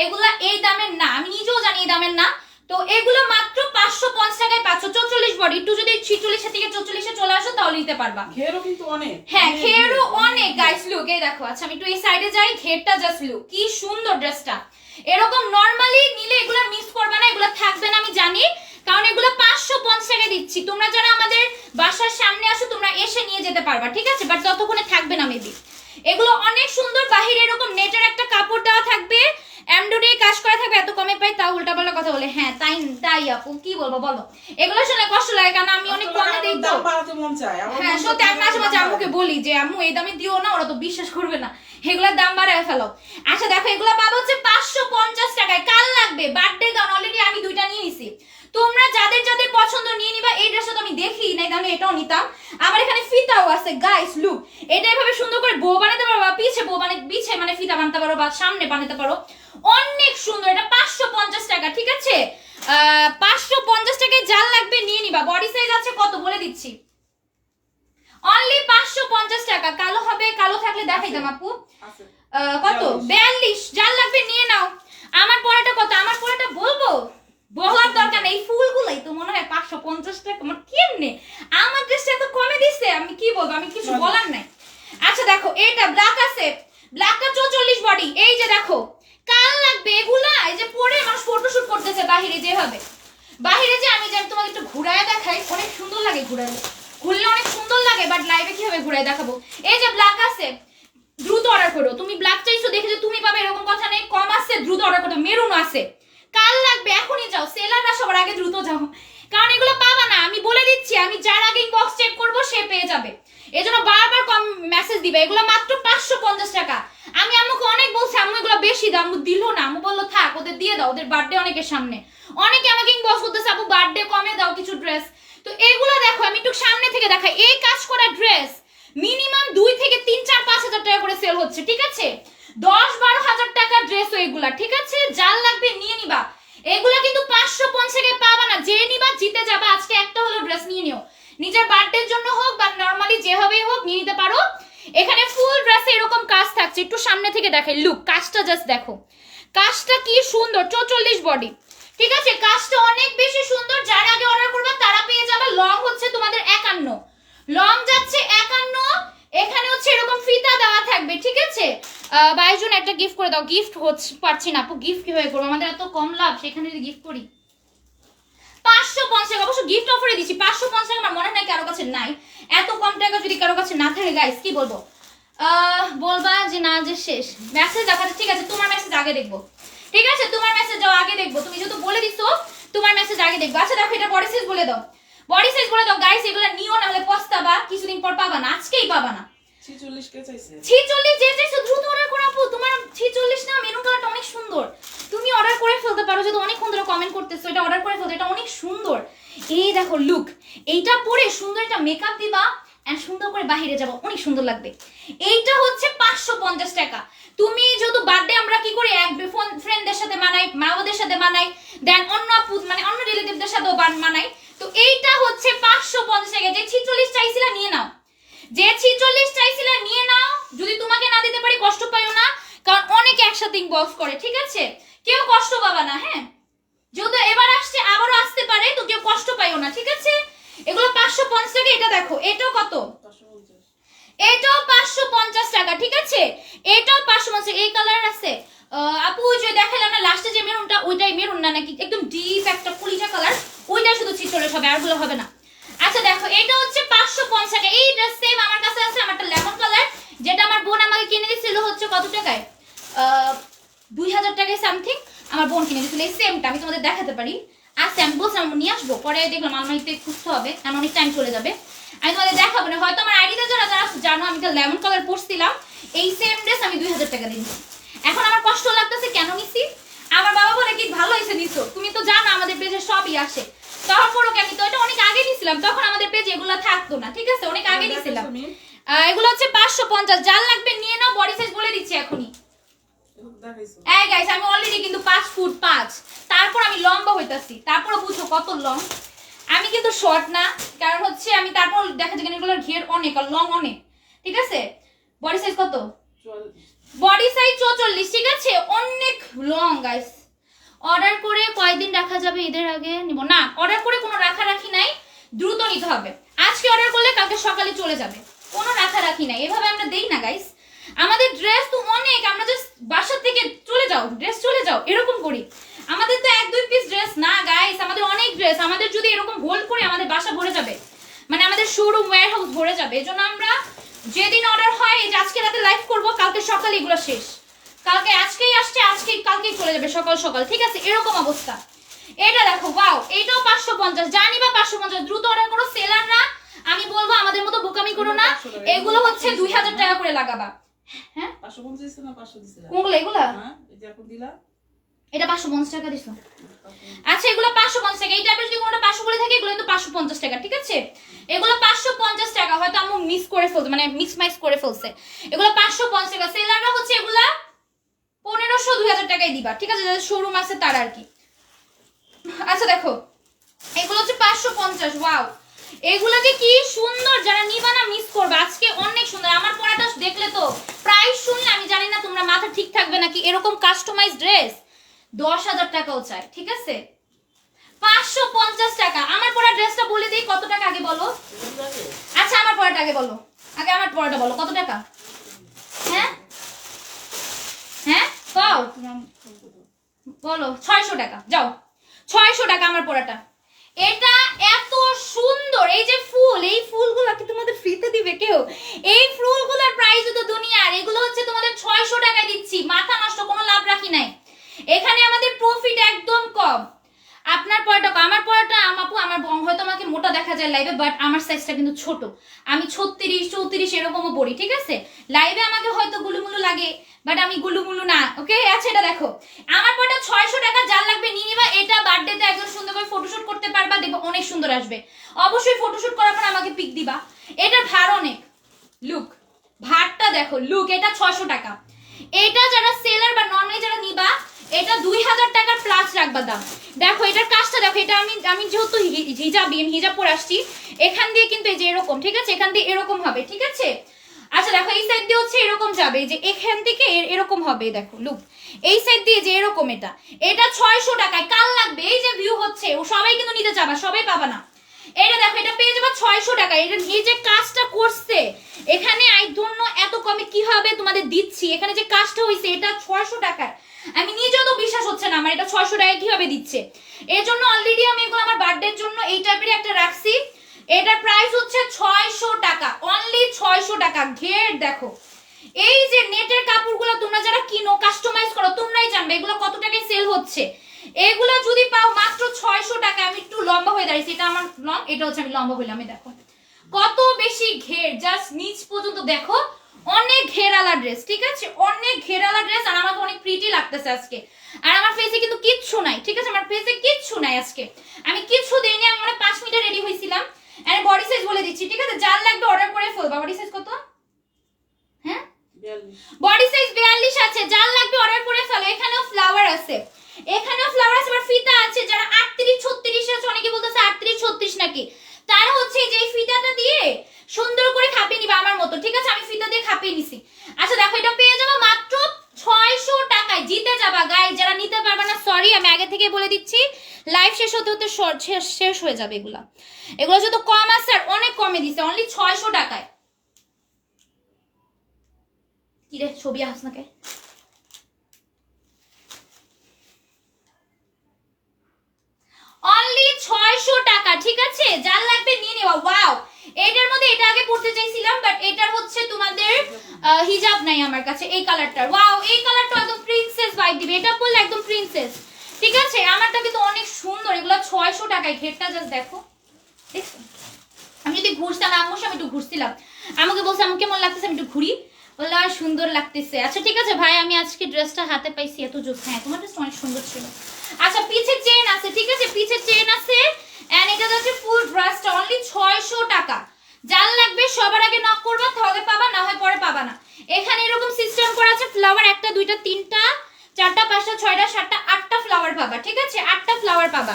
এগুলা এই দামের না, আমি নিজেও জানি এই দামের না, তো এগুলো মাত্র 550 টাকায় পাচ্ছ। 44 বডি, একটু যদি 46 থেকে 44 এ চলে আসো তাহলে নিতে পারবা। ঘেরও কিন্তু অনেক। হ্যাঁ, ঘেরও অনেক গাইস, লুক এই দেখো। আচ্ছা আমি একটু এই সাইডে যাই, ঘেরটা জাস্ট লুক, কি সুন্দর ড্রেসটা। এরকম নরমালি নিলে এগুলা মিস করবে না, এগুলা থাকবে না আমি জানি, কারণ এগুলো 550 টাকা দিচ্ছি। তোমরা যারা আমাদের বাসার সামনে আসো তোমরা এসে নিয়ে যেতে পারবা, ঠিক আছে? বাট ততক্ষণে থাকবে না মেবি। এগুলো অনেক সুন্দর, বাহিরে এরকম নেটের একটা কাপড় দেওয়া থাকবে, এমব্রয়ডারি কাজ করা থাকবে। এত কমে পাই তাও উল্টাপাল্টা কথা বলে। হ্যাঁ তাই তাই আপু, কি বলবো বলো? এগুলো শুনে কষ্ট লাগে, কারণ আমি অনেক কমে দিই তো। দাম বাড়াতে মন চায়। হ্যাঁ সত্যি, আমি মাঝে মাঝে আম্মুকে বলি যে আম্মু এই দামে দিও না, ওরা তো বিশ্বাস করবে না, এগুলোর দাম বাড়ায় ফেলো। আচ্ছা দেখো, এগুলো পাবো হচ্ছে 550 টাকায়। কাল লাগবে বার্থডে গাউন, অলরেডি আমি 2টা নিয়ে নিছি। তোমরা যাদের যাদের পছন্দ নিয়ে নিবা। এই ড্রেসটা তো আমি দেখি নাই, তাহলে এটাও নিতাম। আমার এখানে ফিতাও আছে গাইস, লুক। এটা এভাবে সুন্দর করে বো বানাতে পারো, বা পিছে বো পিছে মানে ফিতা বানাতে পারো, বা সামনে বানাতে পারো, অনেক সুন্দর। এটা 550 টাকা, ঠিক আছে? 550 টাকায় যার লাগবে নিয়ে নিবা। বডি সাইজ আছে কত বলে দিচ্ছি, অনলি 550 টাকা। কালো হবে, কালো থাকলে দেখাইতাম আপু। কত? 42। যার লাগবে নিয়ে নাও। আমার পড়াটা কত? আমার পড়াটা বলবো, বলার দরকার নেই, ফুলগুলাই তো মনে হয় 550 টাকা। আমার কেমনে আমার ড্রেসটা এত কমে দিচ্ছে, আমি কি বলবো, আমি কিছু বলার নাই। আচ্ছা দেখো, এটা ব্ল্যাক আছে, ব্ল্যাকটা 44 বডি। এই যে দেখো, কাল লাগবে এগুলা, এই যে পরে মানুষ ফটোশুট করতেছে বাহিরে, যেভাবে বাহিরে যে আমি তোমাকে একটু ঘুরায় দেখাই, অনেক সুন্দর লাগে ঘুরালে, ঘুরলে অনেক সুন্দর লাগে, বাট লাইভে কিভাবে ঘুরায় দেখাবো? এই যে ব্ল্যাক আছে, দ্রুত অর্ডার করো। তুমি ব্ল্যাক চাইছো দেখে যে তুমি পাবে এরকম কথা নেই, কম আছে দ্রুত অর্ডার করো। মেরুন আছে, কাল লাগবে এখনই যাও, সেলাররা সবার আগে দ্রুত যাও, কারণ এগুলো পাবা না, আমি বলে দিচ্ছি। আমি যার আগে ইনবক্স চেক করবো সে পেয়ে যাবে, এজন্য বারবার কম মেসেজ দিবে। এগুলো মাত্র 550 টাকা। আমি আম্মুকে অনেক বলছি, আম্মু এগুলো বেশি দাম, আম্মু দিল না, আম্মু বললো থাক, ওদের দিয়ে দাও, ওদের বার্থডে অনেকের সামনে। অনেকে আমাকে ইনবক্স করতেছে আপু বার্থডে কমে দাও কিছু ড্রেস। তো এগুলো দেখো, আমি একটু সামনে থেকে দেখাই। এই কাজ করা ড্রেস মিনিমাম 2 থেকে 3, 4, 5 হাজার টাকা করে সেল হচ্ছে, ঠিক আছে? 10-12 হাজার টাকার ড্রেস এগুলা, ঠিক আছে? যার লাগবে নিয়ে নিবা। এগুলা কিন্তু 550 টাকায় পাবা না, যে নিবা জিতে যাবা। আজকে একটা হলো ড্রেস নিয়ে নিও, নিজের বার্থডের জন্য হোক বা নরমালি যেভাবেই হোক নিয়ে নিতে পারো। এখানে ফুল ড্রেসে এরকম কাজ থাকছে, একটু সামনে থেকে দেখাই, লুক কাজটা জাস্ট দেখো, কাজটা কি সুন্দর। 44 বডি, ঠিক আছে? কাজটা অনেক বেশি সুন্দর। যার আগে অর্ডার করবে তারা পেয়ে যাবে। লং হচ্ছে তোমাদের 51, লং যাচ্ছে 51। এখানে হচ্ছে এরকম ফিতা দেওয়া থাকবে, ঠিক আছে? 22 জন একটা গিফট করে দাও। গিফট হচ্ছে পারছি না আপু, গিফট কিভাবে করবো? আমাদের এত কম লাভ, সেখানে যদি গিফট করি 550 টাকা। অবশ্য গিফট অফারে দিচ্ছি 550 টাকা। আমার মনে হয় কারো কাছে নাই এত কম টাকা। যদি কারো কাছে না থাকে গাইস কি বলবো, বলবা যে না যে শেষ। মেসেজ দেখাচ্ছে, ঠিক আছে? তোমার মেসেজ আগে দেখবো, ঠিক আছে? তোমার মেসেজ যাও আগে দেখবো, তুমি যেহেতু বলে দিছো তোমার মেসেজ আগে দেখবো। আচ্ছা দেখো, এটা বডি সাইজ বলে দাও, বডি সাইজ বলে দাও গাইস। এগুলো নিও না হলে পস্তাবা, কিছুদিন পর পাবা না, আজকেই পাবা না। 46 কে চাইছে? 46 যে চাইছো দ্রুত অর্ডার করো আপু। তোমার 46 না, মেরুন কালারটা অনেক সুন্দর, তুমি অর্ডার করে ফেলতে পারো। যদি অনেকক্ষণ ধরে কমেন্ট করতেছো, এটা অর্ডার করে ফেলতে, এটা অনেক সুন্দর। এই দেখো লুক, এইটা পরে সুন্দর একটা মেকআপ দিবা এন্ড সুন্দর করে বাইরে যাবো, অনেক সুন্দর লাগবে। এইটা হচ্ছে 550 টাকা। তুমি যেহেতু বার্থডে আমরা কি করি, এক ফ্রেন্ডদের সাথে মানাই, মা ওদের সাথে মানাই, দেন অন্য আপু মানে অন্য রিলেটিভদের সাথেও মানাই। তো এইটা হচ্ছে 550 টাকা। যে 46 চাইছিলা নিয়ে নাও, যে 46 চাইছিলা নিয়ে নাও। যদি তোমাকে না দিতে পারি কষ্ট পাইও না, কারণ অনেকে একসাথে ইনবক্স করে, ঠিক আছে? কেউ কষ্ট পাবা না, হ্যাঁ? যেহেতু এবার আসছে আবারও আসতে পারে, তো কেউ কষ্ট পাইও না, ঠিক আছে? এগুলো 550 টাকা। এটা দেখো, এটাও কত? এটাও 550 টাকা, ঠিক আছে? এটাও 550। এই কালার আছে আপু, ওই যে দেখালাম না লাস্টে যে মেরুনটা, ওইটাই মেরুন না নাকি একদম ডিপ একটা কুলিটা কালার, ওইটা শুধু ছিচল্লিশ হবে, আরগুলো হবে না। আচ্ছা দেখো এটা হচ্ছে 550 টাকা। এই ড্রেস সেম আমার কাছে আছে, আমারটা লেমন কালার, যেটা আমার বোন আমাকে কিনে দিয়েছিল হচ্ছে কত টাকায়, 2000 টাকায় সামথিং আমার বোন কিনে দিয়েছিল। এই সেমটা আমি তোমাদের দেখাতে পারি, আচ্ছা আমি বলছিলাম নিয়ে আসবো, পরে দেখলাম আলমারিতে খুঁজতে হবে, কারণ অনেক টাইম চলে যাবে। আমি তোমাদের দেখাবো না, হয়তো আমার আইডিতে যারা যারা জানো আমি লেমন কালার পরছিলাম, এই সেম ড্রেস আমি 2000 টাকা দিয়েছি। এখন আমার কষ্ট লাগতেছে কেন নিছি, আমার বাবা বলে কি ভালো হয়েছে নিছো, তুমি তো জানো আমাদের পেজে সবই আসে, তারপরও আমি তো এটা অনেক আগে নিছিলাম, তখন আমাদের পেজে এগুলো থাকতো না, ঠিক আছে, অনেক আগে নিছিলাম। এগুলো হচ্ছে 550, যার লাগবে নিয়ে নাও, বডি সাইজ বলে দিচ্ছি এখনই। এই গাইস আমি অলরেডি কিন্তু 5 ফুট 5, তারপর আমি লম্বা হইতাছি, তারপর বুঝো কত লং, আমি কিন্তু শর্ট না, কারণ হচ্ছে আমি তারপর দেখা যায় এগুলোর ঘের অনেক আর লং অনেক, ঠিক আছে। বডি সাইজ কত, বডি সাইজ 44, ঠিক আছে, অনেক লং গাইস। অর্ডার করে কয়দিন রাখা যাবে, ঈদের আগে নিব না, অর্ডার করে কোনো রাখারাখি নাই, দ্রুত নিতে হবে। আজকে অর্ডার করলে কালকে সকালে চলে যাবে, কোনো রাখারাখি নাই, এভাবে আমরা দেই না গাইস। আমাদের ড্রেস তো অনেক, আমরা জাস্ট বাসা থেকে চলে যাও ড্রেস চলে যাও এরকম করি, আমাদের তো 1-2 পিস ড্রেস না গাইস, আমাদের অনেক ড্রেস, আমাদের যদি এরকম হোল্ড করে আমাদের বাসা ভরে যাবে, মানে আমাদের শোরুম ওয়্যার হাউস ভরে যাবে। এজন্য আমরা যেদিন অর্ডার হয়, এই যে আজকে রাতে লাইভ করব, কালকে সকালে এগুলো শেষ, কালকে আজকেই আসছে, আজকেই কালকেই চলে যাবে সকাল সকাল, ঠিক আছে, এরকম অবস্থা। এটা দেখো ওয়াও, এটাও 550, জানি বা 550, দ্রুত অর্ডার করো সেলাররা, আমি বলবো আমাদের মতো বোকামি করো না, এগুলো হচ্ছে 2000 টাকা করে লাগাবা। হ্যাঁ 550 না 500 দিছিলা? কোনগুলো এগুলা? হ্যাঁ এই যে এখন দিলা, এটা 550 টাকা দিছো। আচ্ছা এগুলো 550 টাকা, এই টাইপের যদি কোনটা 500 করে থাকে এগুলো কিন্তু 550 টাকা, ঠিক আছে, এগুলো 550 টাকা, হয়তো আমি মিস করে ফেলছে, মানে মিক্স ম্যাক্স করে ফেলছে, এগুলো 550 টাকা। সেলাররা হচ্ছে এগুলা 1500-2000 টাকায় দিবা, ঠিক আছে, যাদের শোরুম আছে তার আর কি। আচ্ছা দেখো এগুলো হচ্ছে 550, ওয়াও এগুলো যে কি সুন্দর, যারা নিবা না মিস করবে, আজকে অনেক সুন্দর। আমার পরাটা দেখলে তো প্রাইস শুনলে আমি জানি না তোমরা মাথা ঠিক থাকবে নাকি, এরকম কাস্টমাইজ ড্রেস 10,000 টাকাও চাই, ঠিক আছে, 550 টাকা। আমার পরা ড্রেসটা বলে দিই কত টাকা, আগে বলো। আচ্ছা আমার পরাটা আগে বলো, আগে আমার পরাটা বলো কত টাকা। হ্যাঁ হ্যাঁ কও বলো, 600 টাকা, যাও 600 টাকা আমার পরাটা। এটা এত সুন্দর, এই যে ফুল, এই ফুলগুলো কি তোমাদের ফ্রিতে দিবে কেউ? এই ফুলগুলোর প্রাইস তো দুনিয়ার, এগুলো হচ্ছে তোমাদের 600 টাকায় দিচ্ছি, মাথা নষ্ট, কোনো লাভ রাখি নাই এখানে, আমাদের প্রফিট একদম কম। আপনার পরাটা, আমার পরাটা আমাপু, আমার হয়তো আমাকে মোটা দেখা যায় লাইভে, বাট আমার সাইজটা কিন্তু ছোট, আমি 36-34 এরকমও পড়ি, ঠিক আছে, লাইভে আমাকে হয়তো গুলুমুলু লাগে, বাট আমি গুলুমুলু না, ওকে। আচ্ছা এটা দেখো আমার পরাটা 600 টাকা, যার লাগবে নিয়ে নিবা, এটা বার্থডেতে একদম সুন্দর করে ফটোশুট করতে পারবা, দেখো অনেক সুন্দর আসবে, অবশ্যই ফটোশুট করার পর আমাকে পিক দিবা। এটা ভার অনেক, লুক ভারটা দেখো, লুক, এটা 600 টাকা। এটা যারা সেলার বা নর্মালি যারা নিবা, এটা 2000 টাকার প্লাস রাখবা দাম। দেখো এটার কাজটা দেখো, এটা আমি যেহেতু হিজাব পরে আসছি, এখান দিয়ে কিন্তু এই যে এরকম, ঠিক আছে, এখান দিয়ে এরকম হবে, ঠিক আছে। আচ্ছা দেখো এই সাইড দিয়ে হচ্ছে এরকম যাবে, যে এখান থেকে এরকম হবে, দেখো লুক, এই সাইড দিয়ে যে এরকম, এটা 600 টাকায়, কাল লাগবে, এই যে ভিউ হচ্ছে, ও সবাই কিন্তু নিতে যাবা, সবাই পাবা না। এটা দেখো এটা পেয়ে যাবা 600 টাকা, এটা নিয়ে যে কাজটা করছে এখানে, আই ডোন্ট নো এত কমে কি হবে তোমাদের দিচ্ছি, এখানে যে কাজটা হইছে এটা 600 টাকায়, আমি নিজেও তো বিশ্বাস হচ্ছে না আমার এটা 600 টাকায় কিভাবে দিচ্ছে। এর জন্য অলরেডি আমি এগুলো আমার বার্থডের জন্য এই টাইপের একটা রাখছি, এটার প্রাইস হচ্ছে 600 টাকা, অনলি 600 টাকা। ঘের দেখো, এই যে নেটের কাপড়গুলো তোমরা যারা কিনো কাস্টমাইজ করো তোমরাই জানবে এগুলো কত টাকায় সেল হচ্ছে, এগুলো যদি পাও মাত্র 600 টাকা। আমি একটু লম্বা হয়ে দাঁড়িয়েছি, এটা আমার লং, এটা হচ্ছে আমি লম্বা হইলাম, দেখো কত বেশি ঘের, জাস্ট নিচ পর্যন্ত দেখো, অনেক ঘেরালা ড্রেস, ঠিক আছে, অনেক ঘেরালা ড্রেস, আর আমাকে অনেক প্রিটি লাগতেছে আজকে, আর আমার ফেসে কিন্তু কিচ্ছু নাই, ঠিক আছে, আমার ফেসে কিচ্ছু নাই আজকে, আমি কিচ্ছু দেইনি, আমি মানে 5 মিনিটে রেডি হয়েছিলাম। আর বডি সাইজ বলে দিচ্ছি, ঠিক আছে, যার লাগবে অর্ডার করে ফেলবা। বডি সাইজ কত? হ্যাঁ 42, বডি সাইজ 42 আছে, যার লাগবে অর্ডার করে ফেলো। এখানেও ফ্লাওয়ার আছে, এখানেও ফ্লাওয়ার আছে, আবার ফিতা আছে, যারা 38-36 আছে, অনেকে বলতেছে 38-36 নাকি, তারা হচ্ছে যে ফিতাটা দিয়ে সুন্দর করে খাপিয়ে নিবা আমার মতো, ঠিক আছে, আমি ফিতা দিয়ে খাপিয়ে নিছি। আচ্ছা দেখো এটা পেয়ে যাবো মাত্র 600 টাকায়, জিতে যাবা গাই, যারা নিতে পারবে না সরি, আমি আগে থেকে বলে দিচ্ছি, লাইভ শেষ হতে হতে শেষ হয়ে যাবে এগুলা, এগুলো যত কম আছে আর অনেক কমে দিছে, অনলি 600 টাকায়। কি রে ছবি আস নাকে, অনলি 600 হিজাব নাই আমার কাছে এই কালারটার। ওয়াও, এই কালারটা একদম প্রিন্সেস ভাইব দিবে, এটা পরলে একদম প্রিন্সেস। ঠিক আছে, আমারটা কিন্তু অনেক সুন্দর, এগুলো 600 টাকায়। ঘেরটা জাস্ট দেখো, দেখছো? আমি যদি ঘুরতাম আম্মুর সাথে, একটু ঘুরছিলাম, আমাকে বলছে আমাকে কেমন লাগতেছে, আমি একটু ঘুরি, বললো আর সুন্দর লাগতেছে। আচ্ছা ঠিক আছে ভাই, আমি আজকে ড্রেসটা হাতে পাইছি, এত জোস। হ্যাঁ, তোমার ড্রেসটা অনেক সুন্দর ছিল। আচ্ছা, পিছে চেন আছে, ঠিক আছে, পিছে চেন আছে, এন্ড এটা হচ্ছে ফুল ড্রেসটা অনলি 600 টাকা। যার লাগবে সবার আগে নক করবা, তাহলে পাবা, না হয় পরে পাবা না। এখানে এরকম সিস্টেম করা আছে, ফ্লাওয়ার 1টা 2টা 3টা 4টা 5টা 6টা 7টা 8টা ফ্লাওয়ার পাবা। ঠিক আছে, 8টা ফ্লাওয়ার পাবা।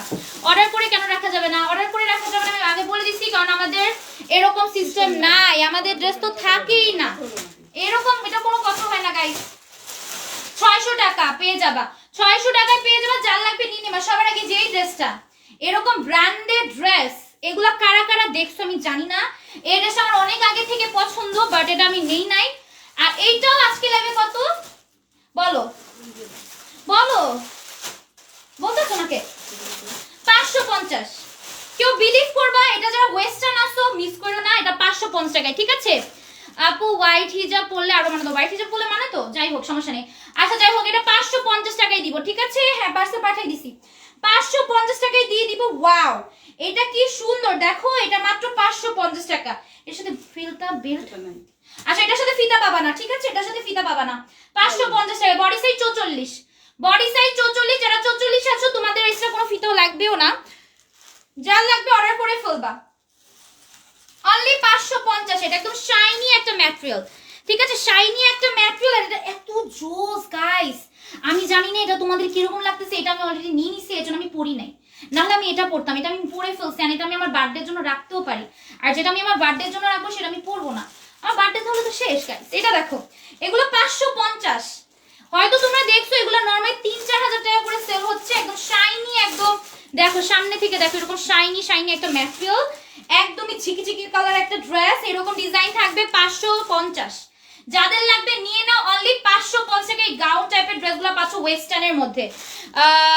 অর্ডার করে কেন রাখা যাবে না? অর্ডার করে রাখা যাবে না, আমি আগে বলে দিছি, কারণ আমাদের এরকম সিস্টেম নাই, আমাদের ড্রেস তো থাকেই না এরকম, এটা কোনো কথা হয় না গাইস। 600 টাকা পেয়ে যাবা, 600 টাকায় পেয়ে যাবা। যার লাগবে নিয়ে নেবা। সবার আগে যেই ড্রেসটা এরকম ব্র্যান্ডেড ড্রেস, এগুলা কারা কারা দেখছো আমি জানি না। এই ড্রেসটা আমার অনেক আগে থেকে পছন্দ, বাট এটা আমি নেই নাই। আর এইটাও আজকে লাগবে কত বলো, বলো, বলতো তোমাকে 550। কেউ বিলিভ করবা, এটা যারা ওয়েস্টার্ন আসো মিস করো না, এটা 550 টাকায়। ঠিক আছে আপু, হোয়াইট হিজাব পরলে আরো মানে তো, হোয়াইট হিজাব পরলে মানে তো, যাই হোক সমস্যা নেই। আচ্ছা যাই হোক, এটা 550 টাকায় দিব। ঠিক আছে, হ্যাঁ পার্সেল পাঠিয়ে দিছি, 550 টাকায় দিয়ে দিব। ওয়াও, এটা কি সুন্দর দেখো, এটা মাত্র 550 টাকা। এর সাথে ফিলটা বেল্ট, আচ্ছা এটার সাথে ফিতা পাবা না। ঠিক আছে, এটার সাথে ফিতা পাবা না। 550 টাকা। Body size 44, body size 44। যারা 44 আছো তোমাদের এক্সট্রা কোনো ফিতাও লাগবেও না, যার লাগবে অর্ডার করে ফেলবা। অনলি 550। এটা একদম শাইনি একটা ম্যাটেরিয়াল। ঠিক আছে, শাইনি একটা ম্যাটেরিয়াল, আর এটা এত জোস গাইস। আমি জানি না এটা তোমাদের কিরকম লাগতেছে, এটা আমি অলরেডি নিয়ে নিছি, এজন্য আমি পরি নাই, নাহলে আমি এটা পরতাম। এটা আমি পরে ফেলছি, আর এটা আমি আমার বার্থডের জন্য রাখতেও পারি। আর যেটা আমি আমার বার্থডের জন্য রাখবো সেটা আমি পরবো না, আমার বার্থডে তাহলে তো শেষ গাইস। এটা দেখো, এগুলো 550। হয়তো তোমরা দেখছো এগুলো নরমালি 3-4 হাজার টাকা করে সেল হচ্ছে। একদম শাইনি, একদম দেখো সামনে থেকে দেখো, এরকম শাইনি শাইনি একটা ম্যাটেরিয়াল, একদমই ঝিকিঝিকি কালার একটা ড্রেস, এরকম ডিজাইন থাকবে। 550। যাদের লাগবে নিয়ে নাও, অনলি 550 টাকা। এই গাউন টাইপের ড্রেসগুলো পাচ্ছ ওয়েস্টার্নের মধ্যে।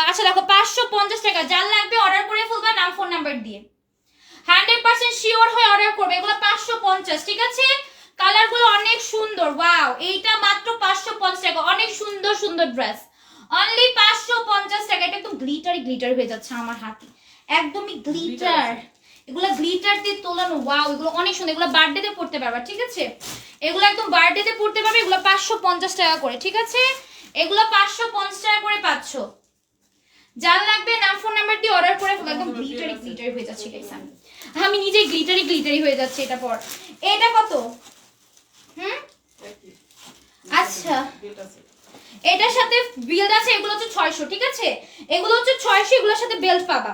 আচ্ছা দেখো, 550 টাকা। যার লাগবে অর্ডার করে ফেলবা নাম ফোন নাম্বার দিয়ে, 100% শিওর হয়ে অর্ডার করবে। এগুলো 550। ঠিক আছে, কালারগুলো অনেক সুন্দর। ওয়াও, এইটা মাত্র 550 টাকা। অনেক সুন্দর সুন্দর ড্রেস, অনলি 550 টাকা। এটা একদম গ্লিটারি গ্লিটার হয়ে যাচ্ছে আমার হাতে, একদমই গ্লিটার। এগুলো গ্লিটার দিয়ে তোলানো। ওয়াও, এগুলো অনেক সুন্দর, এগুলো বার্থডে তে পড়তে পারবা। ঠিক আছে, এগুলো একদম বার্থডে তে পড়তে পারবে। এগুলো 550 টাকা করে। ঠিক আছে, এগুলো 550 টাকা করে পাচ্ছ। যার লাগবে নাম ফোন নাম্বার দিয়ে অর্ডার করে ফেলো। একদম গ্লিটারি গ্লিটারি হয়ে যাচ্ছে গাইস, আমি নিজেই গ্লিটারি গ্লিটারি হয়ে যাচ্ছে। এটা পর, এটা কত? আচ্ছা, এটার সাথে বেল্ট আছে, এগুলো হচ্ছে 600। ঠিক আছে, এগুলো হচ্ছে 600, এগুলোর সাথে বেল্ট পাবা,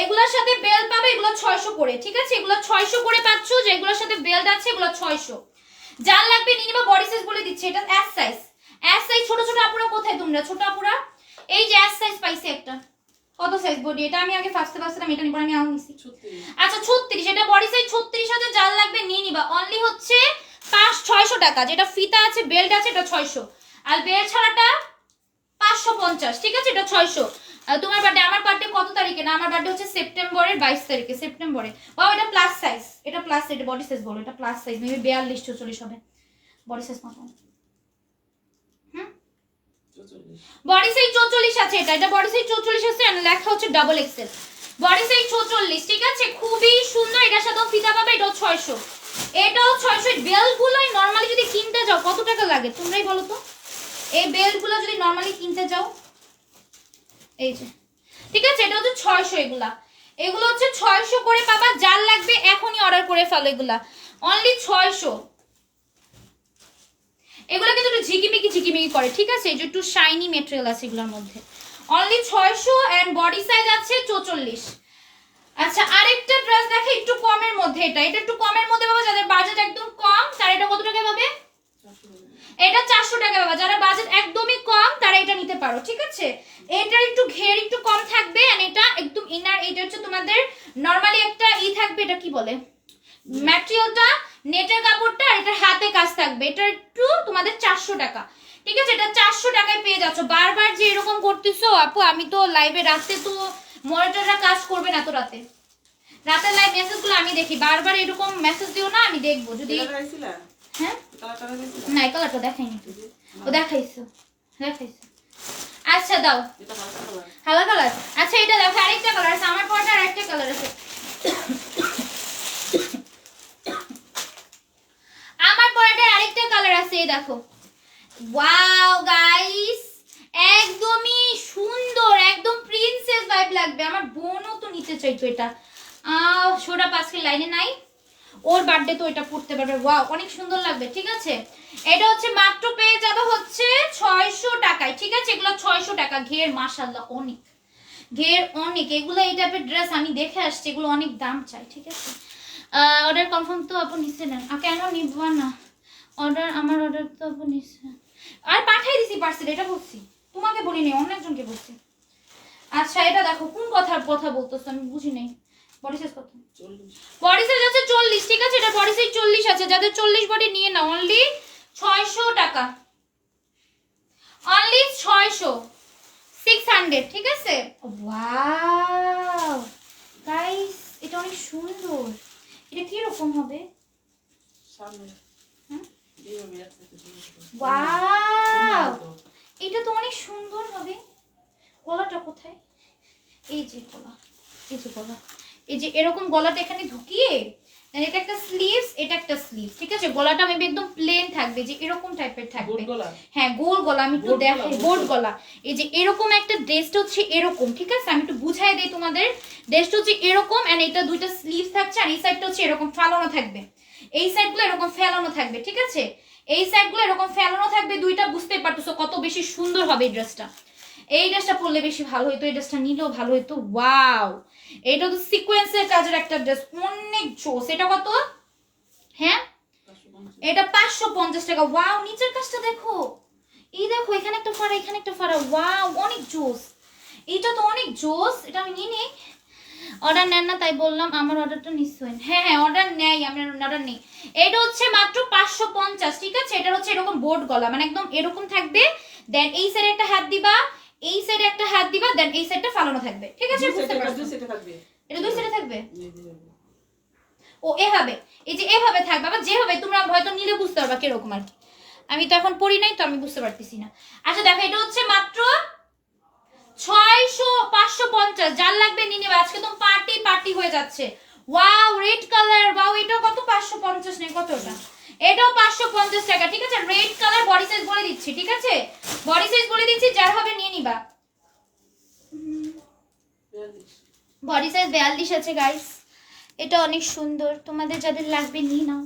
এগুলোর সাথে বেল্ট পাবে, এগুলো 600 করে। ঠিক আছে, এগুলো 600 করে পাচ্ছ, যেগুলোর সাথে বেল্ট আছে এগুলো 600। যার লাগবে নিয়ে নিবা। বডি সাইজ বলে দিচ্ছি, এটা এস সাইজ। এস সাইজ ছোট ছোট আপুরা কোথায় তোমরা? ছোট আপুরা এই যে এস সাইজ পাইছে একটা। কত সাইজ বডি? এটা আমি আগে ফার্স্টে পাচ্ছিলাম, এটা নিব আমি আউন নিছি। আচ্ছা 36, এটা বডি সাইজ 36 আছে। যার লাগবে নিয়ে নিবা। অনলি হচ্ছে 600 টাকা। যেটা ফিতা আছে বেল্ট আছে এটা 600, আর বেল্ট ছাড়াটা 550। ঠিক আছে, এটা 600। তোমার বার্থডে, আমার বার্থডে কত তারিখে? না, আমার বার্থডে হচ্ছে সেপ্টেম্বরের 22 তারিখে। সেপ্টেম্বরে। বাবা, এটা প্লাস সাইজ, এটা প্লাস সাইজ। বডি সাইজ বলো, এটা প্লাস সাইজ, মেবি 42 44 হবে বডি সাইজ। কত? বডি সাইজ 44 আছে। এটা বডি সাইজ 44 আছে, আর লেখা হচ্ছে ডাবল এক্সেল। Body size 44। ঠিক আছে, খুবই সুন্দর। এটার সাথেও ফিতা পাবে, এটাও 600, এটাও 600। বেল্ট গুলোই নরমালি যদি কিনতে যাও কত টাকা লাগে তোমরাই বলো তো? এই বেল্ট গুলো যদি নরমালি কিনতে যাও, এই যে, ঠিক আছে, এটা হচ্ছে 600। এগুলো হচ্ছে 600 করে পাবা। যার লাগবে এখনই অর্ডার করে ফেলো, এগুলা অনলি 600। এগুলো কিন্তু একটু ঝিকিমিকি ঝিকিমিকি করে। ঠিক আছে, এই যে একটু শাইনি ম্যাটেরিয়াল আছে এগুলোর মধ্যে। অনলি 600, এন্ড বডি সাইজ আছে 44। আচ্ছা, আরেকটা ড্রেস দেখে একটু কমের মধ্যে। এটা একটু কমের মধ্যে পাবা, যাদের বাজেট একদম কম তারা এটা কত টাকা পাবে? এটা 400 টাকা পাবা। যারা বাজেট একদমই কম তারা এটা নিতে পারো। ঠিক আছে, এটার একটু ঘের একটু কম থাকবে, এন্ড এটা একদম ইনার। এটা হচ্ছে তোমাদের নরমালি একটা থাকবে, এটা কি বলে ম্যাটেরিয়ালটা, নেটের কাপড়টা, আর এটার হাতে কাজ থাকবে। এটা একটু তোমাদের 400 টাকা। ঠিক আছে, এটা 400 টাকায় পেয়ে যাচ্ছ। বারবার যে এরকম করতেছো আপু, আমি তো লাইভে রাতে তো মনিটররা কাজ করবে না, তো রাতের লাইভ মেসেজগুলো আমি দেখি। বারবার এরকম মেসেজ দিও না, আমি দেখবো। যদি হ্যাঁ কালারটা দিয়েছিলাম না, এই কালারটা দেখাইনি তো। ও দেখাইছো। আচ্ছা দাও। এটা হালকা কালার হালকা কালার। আচ্ছা এটা দেখো, আরেকটা কালার আছে আমার পরটা, আরেকটা কালার আছে আমার পরটা, আরেকটা কালার আছে, এই দেখো। ওয়াও গাইস, একদমই সুন্দর, একদম প্রিন্সেস ভাইব লাগবে। আমার বোনও তো নিতে চাইতো এটা। সোডা পাঁচকের লাইনে নাই, ওর বার্থডে তো এটা পড়তে পারবে। ওয়াও, অনেক সুন্দর লাগবে। ঠিক আছে, এটা হচ্ছে মাত্র পেয়ে যাবে হচ্ছে 600 টাকায়। ঠিক আছে, এগুলো 600 টাকা। ঘের মাশাআল্লাহ অনেক, ঘের অনেক। এগুলো এই টাইপের ড্রেস আমি দেখে আসছি, এগুলো অনেক দাম চাই। ঠিক আছে, অর্ডার কনফার্ম তো আপু নিচ্ছে না? কেন নিব না অর্ডার? আমার অর্ডার তো আপু নিচ্ছে, আর পাঠাই দিছি পার্সেল, এটা বলছি তোমাকে বলিনি, অন্য একজনকে বলছি। আচ্ছা এটা দেখো, কোন কথার কথা বলতেছো আমি বুঝি নাই। বডি সাইজ কত? 40 বডি সাইজ আছে 40। ঠিক আছে, এটা বডি সাইজ 40 আছে। যাদের 40 বডি নিয়ে নাও, অনলি 600 টাকা, অনলি 600, 600। ঠিক আছে, ওয়াও গাইস, এটা অনেক সুন্দর। এটা কি রকম হবে? সামনে হ্যাঁ এইভাবে আছে তো ওয়াও, এটা তো অনেক সুন্দর হবে। গলাটা কোথায়? এই যে গলা, এই যে গলা, এই যে এরকম গলাটা এখানে ঢুকিয়ে, এটা একটা স্লিভস, এটা একটা স্লিভস। ঠিক আছে, গলাটা মেবি একদম প্লেন থাকবে, যে এরকম টাইপের থাকবে। গোল গলা হ্যাঁ গোল গলা, আমি একটু গোল গলা, দেখাই। গোল বোর্ড গলা। গলা, এই যে এরকম একটা ড্রেসটা হচ্ছে এরকম। ঠিক আছে, আমি একটু বুঝাই দেই তোমাদের। ড্রেসটা হচ্ছে এরকম, এন্ড এটা দুইটা স্লিভ থাকছে, আর এই সাইডটা হচ্ছে এরকম ফালানো থাকবে, এই সাইডগুলো এরকম ফেলানো থাকবে। ঠিক আছে, এই সাইডগুলো এরকম ফেলানো থাকবে দুইটা। বুঝতে পারতেছো কত বেশি সুন্দর হবে এই ড্রেসটা। এই ড্রেসটা পরলে বেশি ভালো হইতো, এই ড্রেসটা নিলেও ভালো হইতো। ওয়াও, এটা তো সিকোয়েন্সের কাজের একটা ড্রেস, অনেক জোস। এটা কত? হ্যাঁ এটা 550 টাকা। ওয়াও, নিচের কাজটা দেখো, এই দেখো, এখানে একটা ফাড়া, এখানে একটা ফাড়া। ওয়াও, অনেক জোস। এটা তো অনেক জোস, এটা আমি নিয়ে নিই। অর্ডার নেন না তাই বললাম, আমার অর্ডারটা নিশ্চয়ই। হ্যাঁ হ্যাঁ অর্ডার নেই, আমার অর্ডার নেই। এটা হচ্ছে মাত্র 550। ঠিক আছে, এটা হচ্ছে এরকম বোর্ড গলা, মানে একদম এরকম থাকবে। দেন এই সাইডে একটা হাত দিবা, এই সাইডে একটা হাত দিবা, দেন এই সাইডটা ফালানো থাকবে। ঠিক আছে, বুঝতে পারছো? সেটা থাকবে এটা দুই সাইডে থাকবে। এই যে ও এভাবে, এই যে এভাবে থাকবে। আবার যেভাবে তোমরা হয়তো নিলে বুঝতে পারবা কিরকম আর কি। আমি তো এখন পড়ি নাই, তো আমি বুঝতে পারতেছি না। আচ্ছা দেখো, এটা হচ্ছে মাত্র 550। যার লাগবে নিয়ে নেবে, আজকে তো পার্টি পার্টি হয়ে যাচ্ছে। Wow, red colour. ওয়াও, এটা কত? 550 নেই, কতটা? এটাও 550 টাকা। ঠিক আছে, রেড কালার। বডি সাইজ বলে দিচ্ছি। ঠিক আছে, বডি সাইজ বলে দিচ্ছি, যার হবে নিয়ে নিবা। 42 বডি সাইজ 42 আছে গাইস। এটা অনেক সুন্দর, তোমাদের যাদের লাগবে নিয়ে নাও।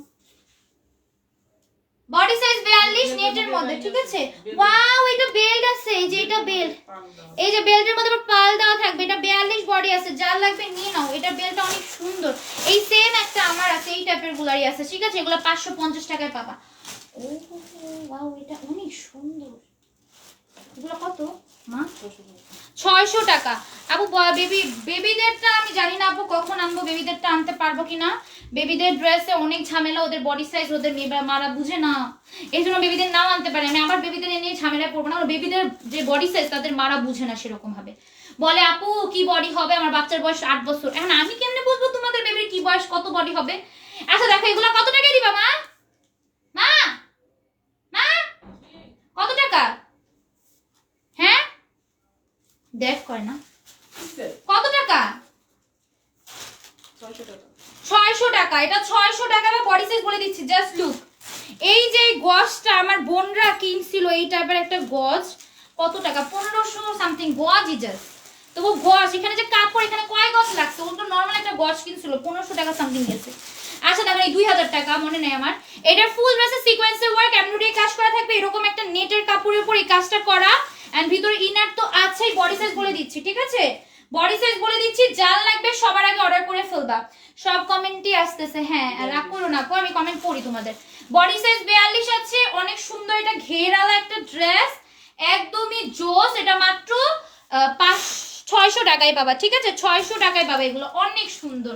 বডি সাইজ 42 নেটের মধ্যে। ঠিক আছে, ওয়াও, এটা বেল্ট আছে, এই যে এটা বেল্ট, এই যে বেল্টের মধ্যে পাল দেওয়া থাকবে। এটা 42 বডি আছে, যার লাগবে নিয়ে নাও। এটা বেল্টটা অনেক সুন্দর। এই সেম একটা আমার আছে, এই টাইপের গুলারই আছে। ঠিক আছে, এগুলো 550 টাকায় পাবা। ও ওয়াও, এটা অনেক সুন্দর। এগুলো কত মা? 600 টাকা। আপু বেবিদেরটা আমি জানি না আপু, কখন আনবো বেবিদেরটা, আনতে পারবো কিনা। বেবিদের ড্রেসে অনেক ঝামেলা, ওদের বডি সাইজ ওদের মারা বুঝে না, এই জন্য বেবিদের নাও আনতে পারি। আমি আমার বেবিদের নিয়ে ঝামেলায় পড়বো না। বেবিদের যে বডি সাইজ তাদের মারা বুঝে না সেরকম ভাবে, বলে আপু কি বডি হবে, আমার বাচ্চার বয়স 8 বছর। এখন আমি কেমনে বুঝবো তোমাদের বেবির কি বয়স, কত বডি হবে? আচ্ছা দেখো, এগুলো কত টাকা দিবা মা? মা মা কত টাকা? হ্যাঁ দেখ করে না, কত টাকা? 600 টাকা 600 টাকা। এটা 600 টাকা। আমি বডি সাইজ বলে দিচ্ছি, জাস্ট লুক। এই যে গজটা আমার বোনরা কিনছিল, এই টাইপের একটা গজ, কত টাকা? 1500 সামথিং গজই জাস্ট। তো ও গজ, এখানে যে কাপড়, এখানে কয় গজ লাগছে? ও তো নরমাল একটা গজ কিনছিল, 1500 টাকা সামথিং গেছে। আচ্ছা দেখো, এই 2000 টাকা, মনে নেই আমার। এটার ফুল ড্রেসে সিকোয়েন্সের ওয়ার্ক, এমব্রয়ডারি কাজ করা থাকবে, এরকম একটা নেটের কাপড়ের উপর এই কাজটা করা, এন্ড ভিতরে ইনার তো আছেই। বডি সাইজ বলে দিচ্ছি। ঠিক আছে, বডি সাইজ বলে দিচ্ছি, যার লাগবে সবার আগে অর্ডার করে ফেলবা। সব কমেন্টই আসতেছে। হ্যাঁ রাগ করো না, আমি কমেন্ট পড়ি তোমাদের। বডি সাইজ 42 আছে, অনেক সুন্দর। এটা ঘেরালা একটা ড্রেস, একদমই জোস। এটা মাত্র 600 টাকায় পাবা। ঠিক আছে, 600 টাকায় পাবা। এগুলো অনেক সুন্দর,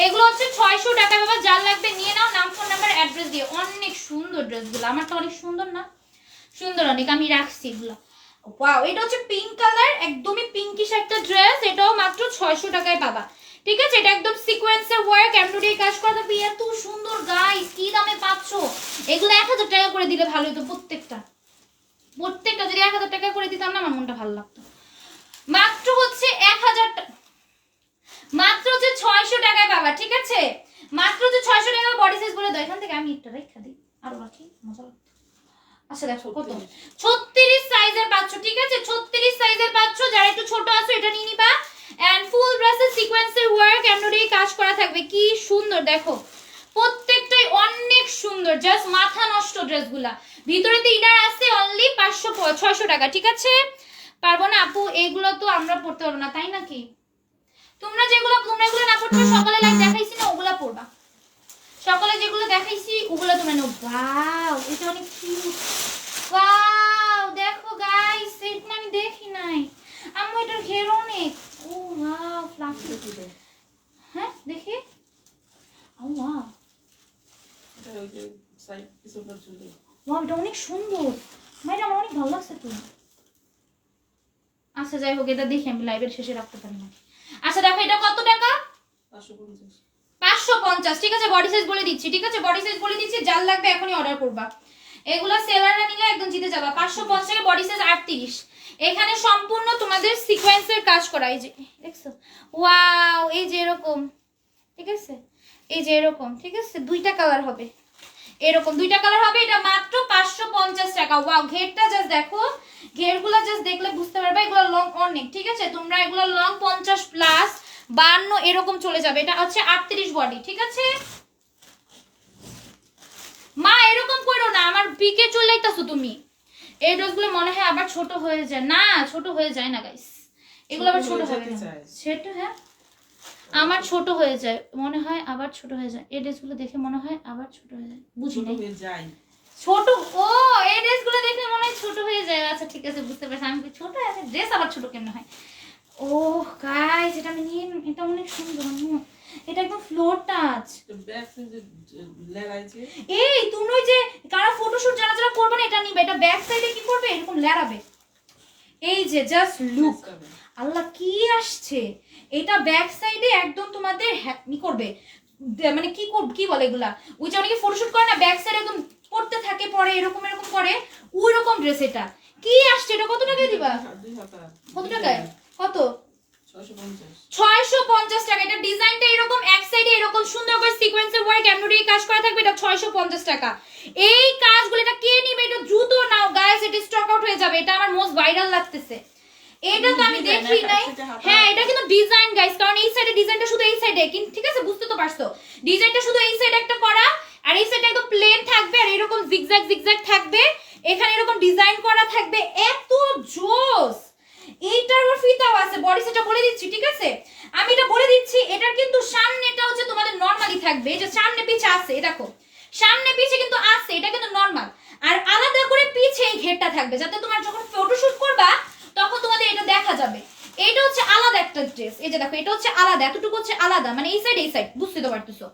এগুলো হচ্ছে 600 টাকায় পাবা। যার লাগবে নিয়ে নাও, নাম ফোন নাম্বার অ্যাড্রেস দিয়ে। অনেক সুন্দর ড্রেসগুলো, আমারটা অনেক সুন্দর না? সুন্দর অনেক, আমি রাখছি এগুলো। ওয়াও, এটা হচ্ছে পিঙ্ক কালার, একদমই পিঙ্কিশ একটা ড্রেস। এটাও মাত্র 600 টাকায় পাবা। ঠিক আছে, এটা একদম সিকোয়েন্সের ওয়ার্ক, এমব্রয়ডারি কাজ করা থাকবে। এত সুন্দর গাইস, কি দামে পাচ্ছো এগুলো? 1000 টাকা করে দিলে ভালো হতো। প্রত্যেকটা যদি 1000 টাকা করে দিতাম না, আমার মনটা ভালো লাগতো। মাত্র হচ্ছে 1000 টাকা, মাত্র হচ্ছে 600 টাকায় পাবা। ঠিক আছে, মাত্র হচ্ছে 600 টাকা। বডি সাইজ বলে দাও এখান থেকে, আমি একটা রেখা দিই, আরো রাখি, মজা লাগতো। আচ্ছা দেখো কত, 36 সাইজের পাচ্ছ। ঠিক আছে, 36 সাইজের পাচ্ছ। যারা একটু ছোট আছো এটা নিয়ে নিবা। এন্ড ফুল ড্রেসে সিকোয়েন্সের ওয়ার্ক, এমব্রয়ডারি কাজ করা থাকবে। কি সুন্দর দেখো, প্রত্যেকটাই অনেক সুন্দর, জাস্ট মাথা নষ্ট ড্রেসগুলা। ভিতরেতে ইনার আছে অনলি 600 টাকা। ঠিক আছে, পারবো না আপু, এগুলো তো আমরা পড়তে পারবো না, তাই নাকি? তোমরা এগুলো না পড়তে সকালে লাইক দেখাইছি না, ওগুলা পড়বা। সকালে যেগুলো দেখাইছি ওগুলো তোমরা নাও। ওয়াও, এটা অনেক কিউট। ওয়াও দেখো গাইস, এটা আমি দেখি নাই। আম্মু এটার ঘের অনেক। ও ওয়াও, ফ্লাফি। হ্যাঁ দেখি। ও ওয়াও, এটা ওই যে সাইড পিছনটা ঝুলে। ওয়াও এটা অনেক সুন্দর। মাইরা আমার অনেক ভালো লাগছে তো। আচ্ছা যাই হোক, এটা দেখি আমি লাইভের শেষে রাখতে পারি না। আচ্ছা দেখো এটা কত টাকা? 550। 550। ঠিক আছে, বডি সাইজ বলে দিচ্ছি। ঠিক আছে, বডি সাইজ বলে দিচ্ছি, যার লাগবে এখনই অর্ডার করবা। এগুলা সেলাররা নিলে একদম জিতে যাবা। 550 এর বডি সাইজ 38। এখানে সম্পূর্ণ তোমাদের সিকোয়েন্সের কাজ করা। এই যে দেখছো, ওয়াও, এই যে এরকম। ঠিক আছে, এই যে এরকম। ঠিক আছে, দুইটা কালার হবে, এরকম দুইটা কালার হবে। এটা মাত্র 550 টাকা। ওয়াও, ঘেরটা জাস্ট দেখো, ঘেরগুলো জাস্ট দেখলে বুঝতে পারবে এগুলো লং অনেক। ঠিক আছে, তোমরা এগুলো লং 50 প্লাস 52 এরকম চলে যাবে। এটা হচ্ছে 38 বডি। ঠিক আছে মা, এরকম করো না, আমার পিকে চলে যাইতাছো তুমি। এই ড্রেসগুলো মনে হয় আবার ছোট হয়ে যায় না, ছোট হয়ে যায় না গাইস, এগুলো আবার ছোট হবে না। সেটা হ্যাঁ, আমার ছোট হয়ে যায় মনে হয়, আবার ছোট হয়ে যায়। এই ড্রেসগুলো দেখে মনে হয় আবার ছোট হয়ে যায়, বুঝি নাই। ছোট, ও এই ড্রেসগুলো দেখে মনে হয় ছোট হয়ে যায়। আচ্ছা ঠিক আছে, বুঝতে পারছি। আমি ছোট আছে ড্রেস আবার ছোট কেমন হয়? ও গাইস, এটা আমি নিয়ে, এটা অনেক সুন্দর। এটা একদম ফ্লোর টাচ। এই তুমি ওই যে কারা ফটোশুট যারা যারা করবে না, এটা নিবে। এটা ব্যাক সাইডে কি করবে, এরকম লেরাবে। এই যে জাস্ট লুক, আল্লাহ কি আসছে। এটা ব্যাক সাইডে একদম তোমাদের হ্যাপি করবে, মানে কি বলে এগুলা, ওই যে অনেকে ফটোশুট করে না, ব্যাক সাইডে একদম পড়তে থাকে, পরে এরকম এরকম করে, ওই রকম ড্রেস। এটা কি আসছে, এটা কত টাকায় দিবা? কত টাকায়? কত? 650 টাকা। এটা ডিজাইনটা এরকম, এক সাইডে এরকম সুন্দর করে সিকোয়েন্সের ওয়ার্ক, এমব্রয়ডারি কাজ করা থাকবে। এটা 650 টাকা। এই কাজগুলো এটা কে নিবে? এটা দ্রুত নাও গাইস, এটা স্টক আউট হয়ে যাবে। এটা আমার মোস্ট ভাইরাল লাগতেছে। এটা তো আমি দেখি নাই। হ্যাঁ এটা কিন্তু ডিজাইন গাইস, কারণ এই সাইডে ডিজাইনটা শুধু এই সাইডে, কিন্তু ঠিক আছে বুঝতে তো পারছো, ডিজাইনটা শুধু এই সাইডে একটা করা, আর এই সাইডে একদম প্লেন থাকবে, আর এরকম জিগজ্যাগ জিগজ্যাগ থাকবে, এখানে এরকম ডিজাইন করা থাকবে। এত জোস। এইটার আবার ফিতাও আছে। বডি সেটটা বলে দিচ্ছি। ঠিক আছে, আমি এটা বলে দিচ্ছি। এটার কিন্তু সামনেটা হচ্ছে তোমাদের নরমালি থাকবে, এই যে সামনে পিছে আছে, দেখো সামনে পিছে কিন্তু আছে, এটা কিন্তু নরমাল। আর আলাদা করে পিছে এই ঘেরটা থাকবে, যাতে তোমার যখন ফটোশুট করবা তখন তোমাদের এটা দেখা যাবে। এটা হচ্ছে আলাদা একটা ড্রেস। এই যে দেখো, এটা হচ্ছে আলাদা, এতটুকু হচ্ছে আলাদা, মানে এই সাইড বুঝতে তো পারতেছো।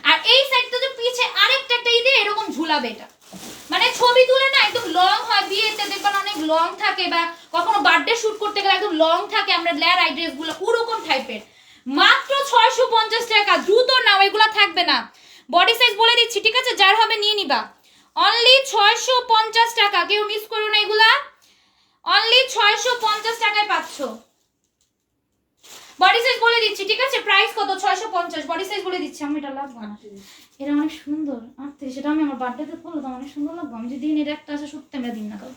আর এই সাইডটা যে পিছে আরেকটা একটা ঈদে এরকম ঝুলাবে। এটা মানে ছবি তুলে না একদম লং হয়, বিয়েতে দেখবেন অনেক লং থাকে, বা কখনো বার্থডে শুট করতে গেলে একদম লং থাকে, আমরা লেয়ার আই ড্রেস গুলো ওরকম টাইপের। মাত্র 650 টাকা। দ্রুত নাও, এগুলা থাকবে না। বডি সাইজ বলে দিচ্ছি। ঠিক আছে, যার হবে নিয়ে নিবা। অনলি 650 টাকা, কেউ মিস করো না। এগুলা অনলি 650 টাকায় পাচ্ছ। বডি সাইজ বলে দিচ্ছি। ঠিক আছে, প্রাইস কত? 650। বডি সাইজ বলে দিচ্ছি। আমি এটা লাগবে না, এটা অনেক সুন্দর। 38, সেটা আমি আমার বার্থডেতে পরলাম, অনেক সুন্দর লাগবে। আমি যদি এটা একটা আছে সত্যি আমরা দিন না কাউ।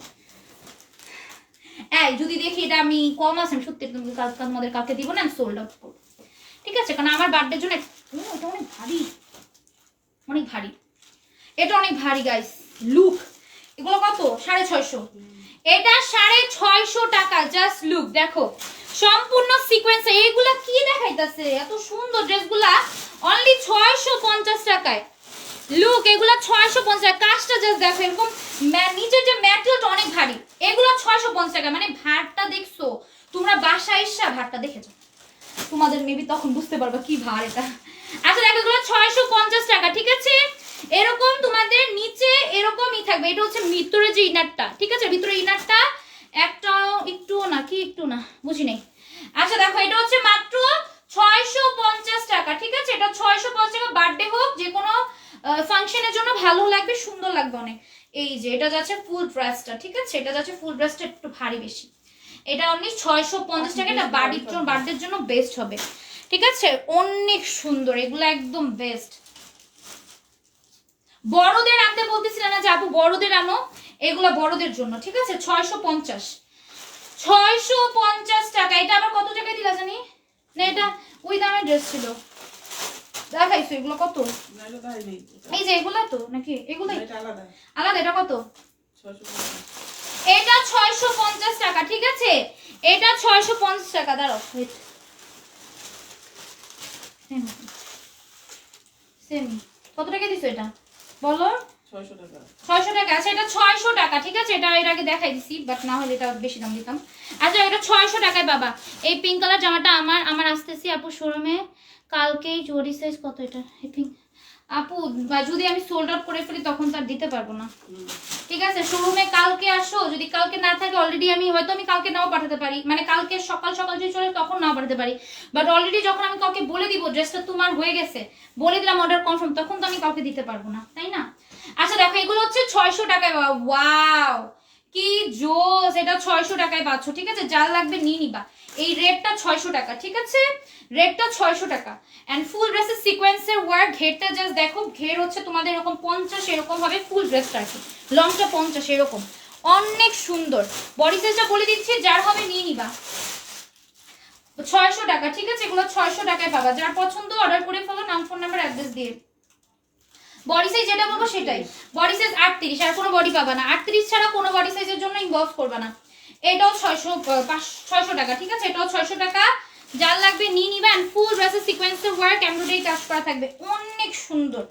এই যদি দেখি এটা আমি কম আছে, আমি সত্যি তোমাদের কাউকে দিব না, আমি সোল্ড আউট করবো। ঠিক আছে, কারণ আমার বার্থডের জন্য এটা অনেক ভারী, অনেক ভারী। এটা অনেক ভারী গাইস। লুক, এগুলো কত? 650। এটা 650 টাকা। জাস্ট লুক দেখো, সম্পূর্ণ সিকোয়েন্স। এইগুলা কি দেখাইতাছে, এত সুন্দর ড্রেসগুলা অনলি 650 টাকায়। লুক, এগুলা 650 টাকা। কাজটা জাস্ট দেখো, এরকম নিচের যে ম্যাটেরিয়ালটা অনেক ভারী। এগুলা 650 টাকা, মানে ভারটা দেখছো তোমরা, বাসায় এসে ভারটা দেখেছো, তোমাদের মেবি তখন বুঝতে পারবা কি ভার এটা। আচ্ছা দেখো, এগুলো 650 টাকা। ঠিক আছে, এরকম তোমাদের নিচে এরকমই থাকবে। এটা হচ্ছে ভিতরে যে ইনারটা। ঠিক আছে, ভিতরে ইনারটা একটা একটু না, কি একটু না, বুঝি নাই। আচ্ছা দেখো, এটা হচ্ছে মাত্র 650 টাকা, ঠিক আছে? এটা 650 টাকা, বার্থডে হোক যে কোনো ফাংশনের জন্য ভালো লাগবে, সুন্দর লাগবে অনেক। এই যে এটা যাচ্ছে ফুল ড্রেসটা, ঠিক আছে? এটা যাচ্ছে ফুল ড্রেসটা একটু ভারী বেশি, এটা অনলি 650 টাকা। এটা বাড়ির জন্য, বার্থডের জন্য বেস্ট হবে, ঠিক আছে? অনেক সুন্দর, এগুলো একদম বেস্ট। বড়দের আনতে বলতেছিলেন না যে আপু বড়দের আনো, এগুলো বড়দের জন্য, ঠিক আছে? 650 টাকা। এটা আবার কত টাকায় দিলা জানি না? এটা ওই দামের ড্রেস ছিল, দেখাইছো? এগুলো কত? এই যে এগুলা তো নাকি এগুলাই আলাদা? এটা কত? এটা 650 টাকা, ঠিক আছে? এটা 650 টাকা। দাঁড়াও, সেম কত টাকা দিছো এটা বলো? 600 টাকা। 600 টাকা, আচ্ছা এটা 600 টাকা, ঠিক আছে? এটা এর আগে দেখাই দিছি, বাট না হলে এটা বেশি দাম দিতাম। আচ্ছা এটা 600 টাকায় বাবা। এই পিঙ্ক কালার জামাটা আমার আসতেছি আপু শোরুমে কালকেই। জরি সাইজ কত এটা? এই পিঙ্ক আপু যদি আমি সোল্ড আউট করে ফেলি তখন তো আর দিতে পারবো না, ঠিক আছে? শোরুমে কালকে আসো, যদি কালকে না থাকে অলরেডি আমি হয়তো আমি কালকে নাও পাঠাতে পারি, মানে কালকে সকাল সকাল যদি চলে তখন নাও পাঠাতে পারি, বাট অলরেডি যখন আমি কাউকে বলে দিব ড্রেসটা তোমার হয়ে গেছে, বলে দিলাম অর্ডার কনফার্ম, তখন তো আমি কাউকে দিতে পারবো না, তাই না? আচ্ছা দেখো এগুলো হচ্ছে 600 টাকায়। ওয়াও কি জোস! এটা 600 টাকায় পাচ্ছ, ঠিক আছে? যার লাগবে নিয়ে নিবা। এই রেটটা 600 টাকা, ঠিক আছে? রেটটা 600 টাকা। এন্ড ফুল ড্রেসের সিকোয়েন্সের ওয়ার্ক, ঘেরটা জাস্ট দেখো, ঘের হচ্ছে তোমাদের এরকম 50 এরকম হবে, ফুল ড্রেসটা আর কি লংটা 50 এরকম, অনেক সুন্দর। বডি সাইজটা বলে দিচ্ছি, যার হবে নিয়ে নিবা। 600 টাকা, ঠিক আছে? এগুলো 600 টাকায় পাবা, যার পছন্দ অর্ডার করে ফেলো, নাম ফোন নাম্বার অ্যাড্রেস দিয়ে। বডি সাইজ যেটা বলবো সেটাই, বডি সাইজ 38, আর কোনো বডি পাবা না। 38 ছাড়া কোনো বডি সাইজের জন্য ইনবক্স করবা না। এটাও 600 টাকা, ঠিক আছে? এটাও 600 টাকা, যার লাগবে নিয়ে নিবেন। ফুল ড্রেসের সিকোয়েন্সের ওয়ার্ক, এমব্রয়ডারি কাজ করা থাকবে, অনেক সুন্দর।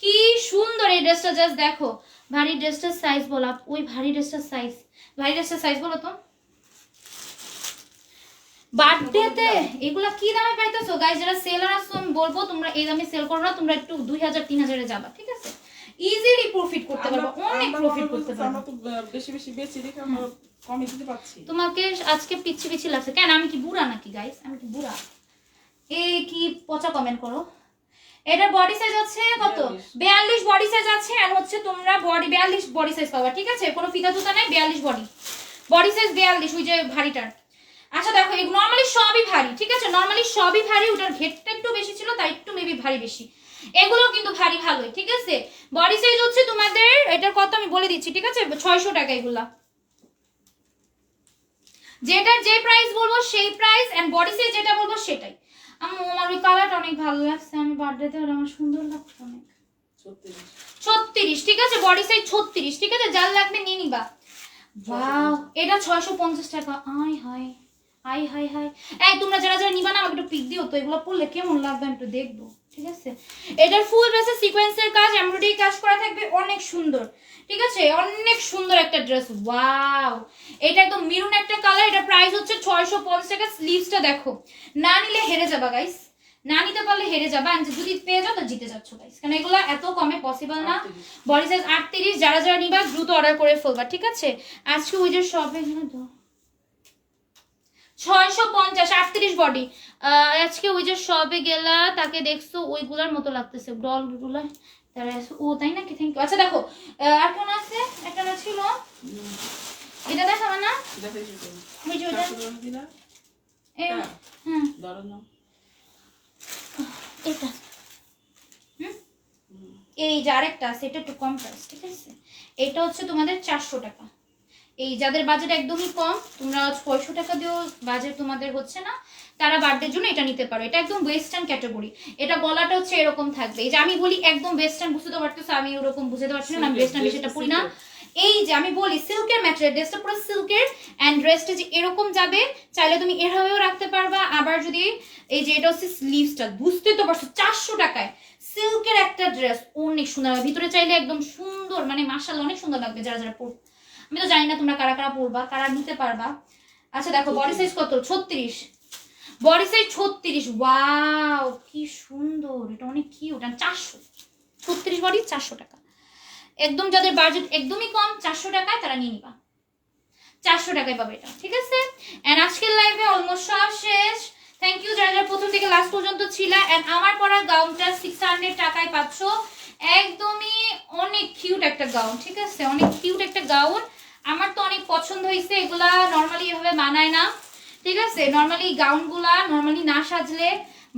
কি সুন্দর এই ড্রেসটা, জাস্ট দেখো। ভারী ড্রেসটার সাইজ বলা, ওই ভারী ড্রেসটার সাইজ বলো তো। বার্থডেতে এগুলা কি দামে পাইতেছো গাইস? যারা সেলার আছো আমি বলবো তোমরা এই দামে সেল করো না, তোমরা একটু 2000-3000 এ যাবা, ঠিক আছে? ইজিলি প্রফিট করতে পারবা, অনেক প্রফিট করতে পারবা। আমরা তো বেশি বেশি বেচি দেখে আমরা কমে দিতে পারছি। তোমাকে আজকে পিচ্ছি পিচ্ছি লাগছে কেন? আমি কি বুড়া নাকি গাইস? আমি কি বুড়া? এই কি পচা কমেন্ট করো। এটা বডি সাইজ আছে কত? 42 বডি সাইজ আছে, আর হচ্ছে তোমরা 42 বডি সাইজ পাবা, ঠিক আছে? কোনো ফিতা জুতা নাই, 42 বডি সাইজ 42, ওই যে ভারীটার। আচ্ছা দেখো এই নরমালি সবই ভারী, ঠিক আছে? নরমালি সবই ভারী, ওটার ঘেরটা একটু বেশি ছিল তাই একটু মেবি ভারী বেশি। এগুলো কিন্তু ভারী ভালোই, ঠিক আছে? বডি সাইজ হচ্ছে তোমাদের এটার কত আমি বলে দিচ্ছি, ঠিক আছে? 600 টাকা এগুলা, যেটার যে প্রাইস বলবো সেই প্রাইস, এন্ড বডি সাইজ যেটা বলবো সেটাই। আমার ওই কালারটা অনেক ভালো লাগছে, আমি বার্থডেতে ওটা আমার সুন্দর লাগছে অনেক। 36, ঠিক আছে? বডি সাইজ 36, ঠিক আছে? যার লাগবে নিয়ে নিবা। ওয়াও এটা 650 টাকা। আয় হায় হাই হাই হাই। এই তোমরা যারা যারা নিবা না আমাকে একটু পিক দিও তো, এগুলো পরলে কেমন লাগবে আমি একটু দেখবো, ঠিক আছে? এটার ফুল ড্রেসের সিকোয়েন্সের কাজ, এমব্রয়ডারি কাজ করা থাকবে, অনেক সুন্দর, ঠিক আছে? অনেক সুন্দর একটা ড্রেস। ওয়াও এটা একদম মেরুন একটা কালার। এটা প্রাইস হচ্ছে 650 টাকা। স্লিভসটা দেখো, না নিলে হেরে যাবা গাইস, না নিতে পারলে হেরে যাবা। যদি পেয়ে যাও তো জিতে যাচ্ছ গাইস, কারণ এগুলো এত কমে পসিবল না। বডি সাইজ 38, যারা যারা নিবা দ্রুত অর্ডার করে ফেলবা, ঠিক আছে? আজকে ওই যে শপে 650 38 বডি। আজকে ওই যে শপে গেলা তাকে দেখছো ওইগুলার মতো লাগতেছে ডল গুলা, তারা ও তাই নাকি? Thank you. আচ্ছা দেখো আর কোন আছে? একটা না ছিল, এটা দেখাবা না? ওই যে ওটা হ্যাঁ এটা এই যে আরেকটা আছে, এটা একটু কম প্রাইস, ঠিক আছে? এটা হচ্ছে তোমাদের 400 টাকা। এই যাদের বাজেট একদমই কম, তোমরা 600 টাকা দিও, বাজেট তোমাদের হচ্ছে না, তারা বার্থডের জন্য এটা নিতে পারো। এটা একদম ওয়েস্টার্ন ক্যাটাগরি। এটা গলাটা হচ্ছে এরকম থাকবে। এই যে আমি বলি একদম ওয়েস্টার্ন, বুঝতে পারতেছো? আমি ওরকম বুঝতে পারছি না, আমি ওয়েস্টার্ন বেশি এটা পরি না। এই যে আমি বলি সিল্কের ম্যাটেরিয়াল, ড্রেসটা পুরো সিল্কের, এন্ড ড্রেসটা যে এরকম যাবে, চাইলে তুমি এভাবেও রাখতে পারবা। আবার যদি এই যে এটা হচ্ছে স্লিভসটা, বুঝতে তো পারছো 400 টাকায় সিল্কের একটা ড্রেস, অনেক সুন্দর। ভিতরে চাইলে একদম সুন্দর, মানে মাশাআল্লাহ অনেক সুন্দর লাগবে যারা যারা পরবে। আমি তো জানি না তোমরা কারা কারা পরবা, কারা নিতে পারবা। আচ্ছা দেখো বডি সাইজ কত? 36, বডি সাইজ 36। ওয়াও কি সুন্দর, এটা অনেক কিউট। 436 বডি 400 টাকা। একদম যাদের বাজেট একদমই কম, 400 টাকায় তারা নিয়ে নিবা, 400 টাকায় পাবে এটা, ঠিক আছে? এন্ড আজকের লাইভে অলমোস্ট সব শেষ। থ্যাংক ইউ যারা যারা প্রথম থেকে লাস্ট পর্যন্ত ছিল। এন্ড আমার পরা গাউনটা 600 টাকায় পাচ্ছ। একদমই অনেক কিউট একটা গাউন, ঠিক আছে, অনেক কিউট একটা গাউন। আমার তো অনেক পছন্দ হয়েছে। এগুলা নর্মালি এভাবে মানায় না, ঠিক আছে। নর্মালি গাউনগুলা নর্মালি না সাজলে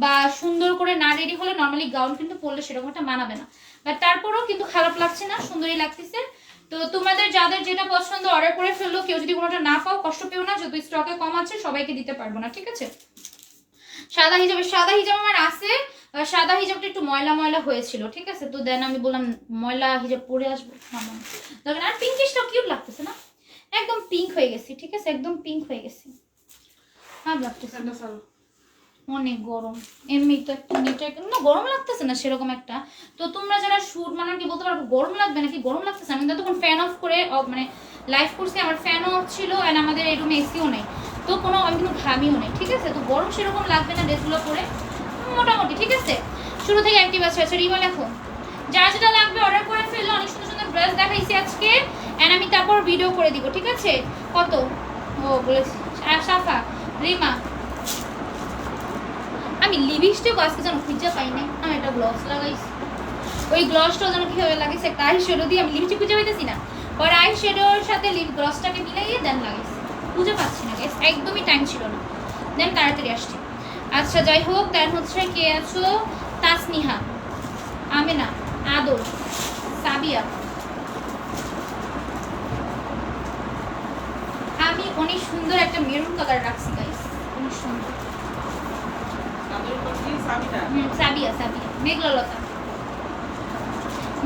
বা সুন্দর করে না রেডি হলে নর্মালি গাউন কিন্তু পরলে সেরকম একটা মানাবে না, বাট তারপরেও কিন্তু খারাপ লাগছে না, সুন্দরই লাগতেছে। তো তোমাদের যাদের যেটা পছন্দ অর্ডার করে ফেললো। কেউ যদি কোনোটা না পাও কষ্ট পেও না, যদি স্টকে কম আছে সবাইকে দিতে পারবো না, ঠিক আছে। সাদা হিজাব আমার আছে। সাদা হিজাবটা একটু ময়লা ময়লা হয়েছিল, ঠিক আছে। তো দেন আমি বললাম ময়লা হিজাব পরে আসবো, দেখেন। আর পিঙ্কিশটাও কিউট লাগতেছে না, একদম পিঙ্ক হয়ে গেছি, ঠিক আছে, একদম পিঙ্ক হয়ে গেছি। হ্যাঁ লাগতেছে অনেক গরম, এমনি তো একটা নেটে না গরম লাগতেছে না সেরকম একটা। তো তোমরা যারা শুট মানে কি বলতে পারবো গরম লাগবে নাকি গরম লাগতেছে। আমি তখন ফ্যান অফ করে মানে লাইভ করছি, আমার ফ্যানও অফ ছিল অ্যান্ড আমাদের এই রুমে এসিও নেই, তো কোনো আমি কিন্তু ঘামিও নেই, ঠিক আছে। তো গরম সেরকম লাগবে না ড্রেসগুলো পরে, মোটামুটি ঠিক আছে। শুরু থেকে অ্যাক্টিভ আছে। আচ্ছা রিমা লেখো, যা যেটা লাগবে অর্ডার করে ফেললো। অনেক সুন্দর সুন্দর ড্রেস দেখাইছি আজকে অ্যান্ড আমি তারপর ভিডিও করে দিব, ঠিক আছে। কত ও বলেছি সাফা রিমা। আমি লিপস্টিক আজকে যেন খুঁজে পাই নাই। আমি একটা গ্লস লাগাইছি, ওই গ্লসটা যেন কীভাবে লাগাইছে একটা আই শ্যাডো দিয়ে। আমি লিপস্টিক খুঁজে পাইতেছি না, পরে আই শ্যাডোর সাথে লিপ গ্লসটাকে মিলাইয়ে দেন লাগাইছি, খুঁজে পাচ্ছি না গ্যাস, একদমই টাইম ছিল না, দেন তাড়াতাড়ি আসছে। আচ্ছা যাই হোক, দেন হচ্ছে কে আছো, তাসনিহা, আমেনা, আদর, সাবিয়া। আমি অনেক সুন্দর একটা মেরুন কালার রাখছি গাইস, অনেক সুন্দর। সাবিয়া মেঘলতা।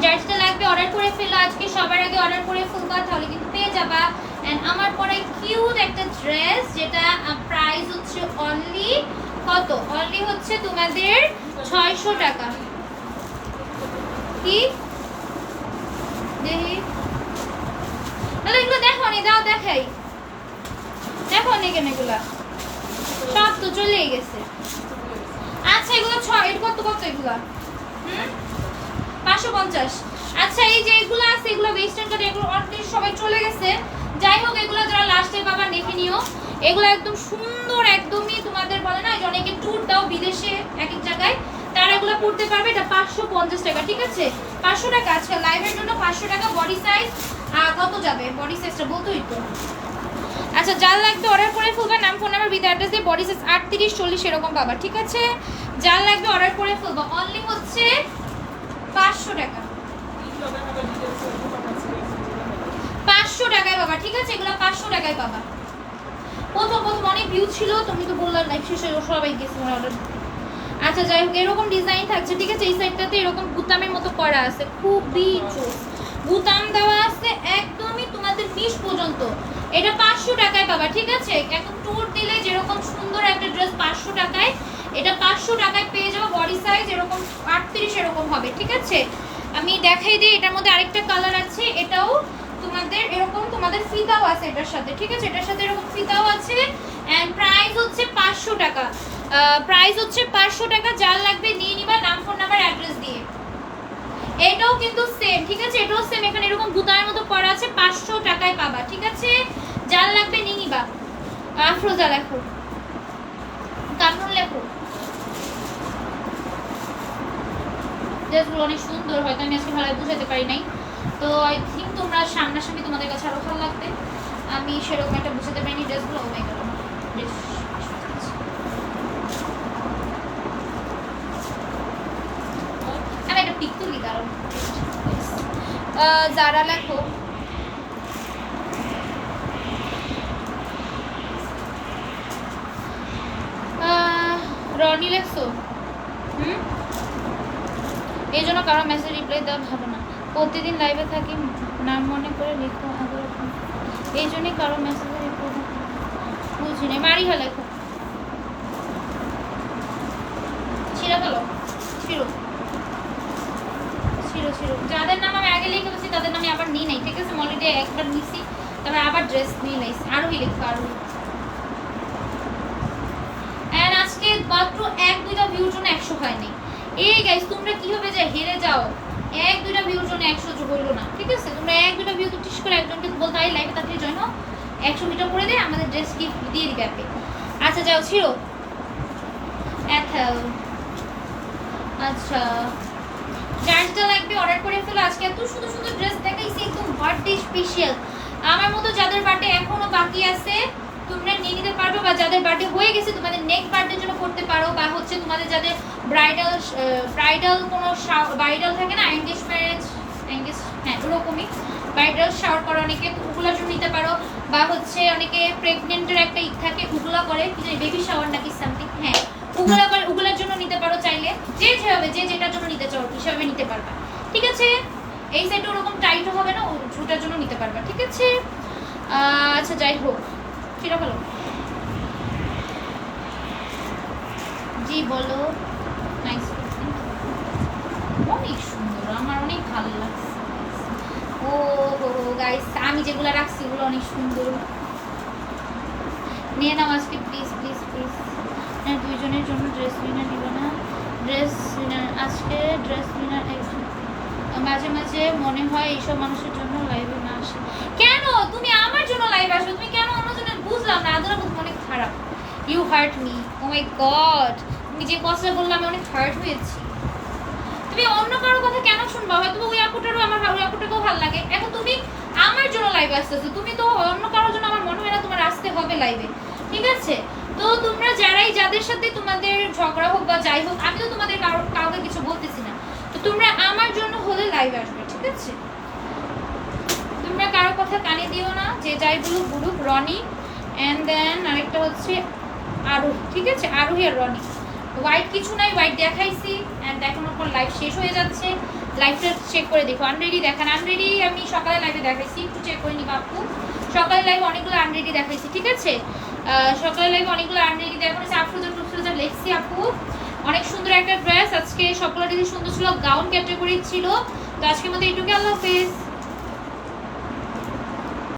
যার যেটা লাগবে অর্ডার করে ফেলো, আজকে সবার আগে অর্ডার করে ফেলবা, তাহলে কিন্তু পেয়ে যাবা। এন্ড আমার পরে কিউট একটা ড্রেস, যেটা প্রাইস হচ্ছে অনলি কত, অনলি হচ্ছে তোমাদের 600 টাকা। কি দেখি তাহলে এগুলো দেখো নি, দাও দেখাই, দেখো নি কেন এগুলা সব তো চলেই গেছে। আচ্ছা এগুলো কত কত এগুলা 550। আচ্ছা এই যে এগুলো আছে এগুলো ওয়েস্টার্ন কাট, এগুলো অলরেডি সবাই চলে গেছে। যাই হোক এগুলো যারা লাস্টে বাবা দেখে নিও, এগুলো একদম সুন্দর, একদমই তোমাদের বলে না যে অনেকে ট্যুর দাও বিদেশে এক এক জায়গায়, তারা এগুলো পড়তে পারবে। এটা 550 টাকা, ঠিক আছে, 500 টাকা আজকে লাইভের জন্য 500 টাকা। বডি সাইজ কত যাবে, বডি সাইজটা বলতেই তো। আচ্ছা যার লাগবে অর্ডার করে ফেলবা, নাম ফোন নাম্বার উইথ অ্যাড্রেস দিয়ে। বডি সাইজ 38 40 এরকম পাবা, ঠিক আছে। যার লাগবে অর্ডার করে ফেলবা, অনলি হচ্ছে 500 টাকা, 500 টাকায় পাবা, ঠিক আছে। এগুলো 500 টাকায় পাবা। প্রথম অনেক ভিউ ছিল, তুমি তো বললা লাইক শেষে সবাই গেছে অর্ডার। আচ্ছা যাই হোক এরকম ডিজাইন থাকছে, ঠিক আছে। এই সাইডটাতে এরকম বুতামের মতো করা আছে, খুবই জোস বুতাম দেওয়া আছে একদমই তোমাদের নিচ পর্যন্ত। এটা 500 টাকায় পাবা, ঠিক আছে। এখন ট্যুর দিলে যেরকম সুন্দর একটা ড্রেস 500 টাকায়, এটা 500 টাকায় পেয়ে যাবো। বডি সাইজ এরকম 38 এরকম হবে, ঠিক আছে। আমি দেখাই দিই, এটার মধ্যে আরেকটা কালার আছে, এটাও তোমাদের এরকম তোমাদের ফিতাও আছে এটার সাথে, ঠিক আছে। এটার সাথে এরকম ফিতাও আছে এন্ড প্রাইস হচ্ছে 500 টাকা। প্রাইস হচ্ছে 500 টাকা। যার লাগবে নিয়ে নিবা, নাম ফোন নাম্বার অ্যাড্রেস দিয়ে। এটাও কিন্তু সেম, ঠিক আছে, এটাও সেম। এখানে এরকম বুতামের মতো করা আছে, 500 টাকায় পাবা, ঠিক আছে। যার লাগবে নিয়ে নিবা। আফরোজা লেখো, কামরুল লেখো, ড্রেসগুলো অনেক সুন্দর, হয়তো আমি আজকে ভালো বুঝাতে পারি নাই, তো আই থিঙ্ক তোমরা সামনাসামনি তোমাদের কাছে আরো ভালো লাগবে। আমি সেরকম একটা বুঝাতে পারিনি ড্রেসগুলো। ও মাই গড, আমি একটা পিক তুলি কারণ যারা লেখো, রনি লেখছো, এই জন্য কারো মেসেজ রিপ্লাই দেওয়া ভালো না। প্রতিদিন লাইভে থাকি, নাম মনে করে লেখো, এই জন্যই কারো মেসেজে রিপ্লাই বুঝি না। মারিহা লেখো, ছিঁড়ে ফেলো, ছিঁড়ো ছিঁড়ো ছিঁড়ো। যাদের নাম আমি আগে লিখে বলছি তাদের নামে আবার নিই নাই, ঠিক আছে। মলিডে একবার নিছি, তারপর আবার ড্রেস নিয়ে লাইছি। আরোই লেখো, আরোই। আজকে মাত্র 1-2টা ভিউর জন্য 100 হয়নি। এই গাইস তোমরা কিভাবে যে হেরে যাও, 1-2টা ভিউর জন্য 100 যোগ হইলো না, ঠিক আছে। তোমরা 1-2টা ভিউ তো টিস করে একজনকে বলতে হয় লাইভে তাড়াতাড়ি জয়েন হও, 100 মিটার করে দে, আমাদের ড্রেস গিফট দিয়ে দিবে আপনি। আচ্ছা যাও ছিড়ো, এথেল। আচ্ছা, যার যেটা লাগবে অর্ডার করে ফেলো। আজকে এত সুন্দর সুন্দর ড্রেস দেখাইছি, একদম বার্থডে স্পেশাল। আমার মতো যাদের বার্থডে এখনো বাকি আছে তোমরা নিয়ে নিতে পারবে, বা যাদের বার্থডে হয়ে গেছে তোমাদের নেক্সট বার্থডের জন্য করতে পারো, বা হচ্ছে তোমাদের যাদের ব্রাইডাল কোনো ব্রাইডাল থাকে না, এঙ্গেজমেন্ট হ্যাঁ ওরকমই ব্রাইডাল শাওয়ার করে অনেকে, তো ওগুলোর জন্য নিতে পারো। বা হচ্ছে অনেকে প্রেগনেন্টের একটা থাকে, ওগুলো করে কি জানি বেবি শাওয়ার নাকি সামথিং, হ্যাঁ ওগুলো করে, ওগুলোর জন্য নিতে পারো চাইলে। যে যেভাবে যে যেটার জন্য নিতে চাও হিসাবে নিতে পারবা, ঠিক আছে। এই সাইডে ওরকম টাইটও হবে না, ওটার জন্য নিতে পারবা, ঠিক আছে। আচ্ছা যাই হোক, সেটা ভালো। জি বলো। নাইস, অনেক সুন্দর, আমার অনেক ভালো লাগছে। ও গাইস, আমি যেগুলো রাখছি ওগুলো অনেক সুন্দর। নিয়ে নাও আজকে প্লিজ প্লিজ প্লিজ। দুইজনের জন্য ড্রেস উইনার নিব না, ড্রেস উইনার আজকে ড্রেস উইনার একজন। মাঝে মাঝে মনে হয় এইসব মানুষের জন্য লাইভে না আসে কেন। তুমি আমার জন্য লাইভ আসবে, তুমি কেন অন্যজনের, বুঝলাম না। আদরা বুঝ অনেক খারাপ। You hurt me, oh my god. তুমি যে কথাটা বললে আমি অনেক হার্ট হয়েছি। তুমি অন্য কারোর কথা কেন শুনবা? হয়তো ওই আপুটারও আমার ওই আপুটাকেও ভালো লাগে। এখন তুমি আমার জন্য লাইভ আসতেছো, তুমি তো অন্য কারোর জন্য আমার মনে হয় না তোমার আসতে হবে লাইভে, ঠিক আছে। তো তোমরা যারাই যাদের সাথে তোমাদের ঝগড়া হোক বা যাই হোক, আমি তো তোমাদের কাউকে কিছু বলতেছি না, তো তোমরা আমার জন্য হলে লাইভে আসবে, ঠিক আছে। তোমরা কারো কথা কানে দিও না, যে যাই বলুক বলুক। রনি অ্যান্ড দেন আরেকটা হচ্ছে আরোহী, ঠিক আছে, আরোহী আর রনি। হোয়াইট কিছু নাই, হোয়াইট দেখাইছি অ্যান্ড দেখানোর পর লাইভ শেষ হয়ে যাচ্ছে। লাইভটা চেক করে দেখো। আনরেডি দেখান, আনরেডি আমি সকালে লাইভে দেখাইছি, একটু চেক করে নিবা আপু। সকালে লাইভে অনেকগুলো আনরেডি দেখাইছি, ঠিক আছে। সকালে লাইভে অনেকগুলো আনরেডি দেখাইছি। আফরোজা লেখছি আপু, অনেক সুন্দর একটা ড্রেস। আজকে সবগুলো ড্রেস সুন্দর ছিল, গাউন ক্যাটাগরি ছিল। তো আজকের মতো এইটুকু, আল্লাহ হাফেজ।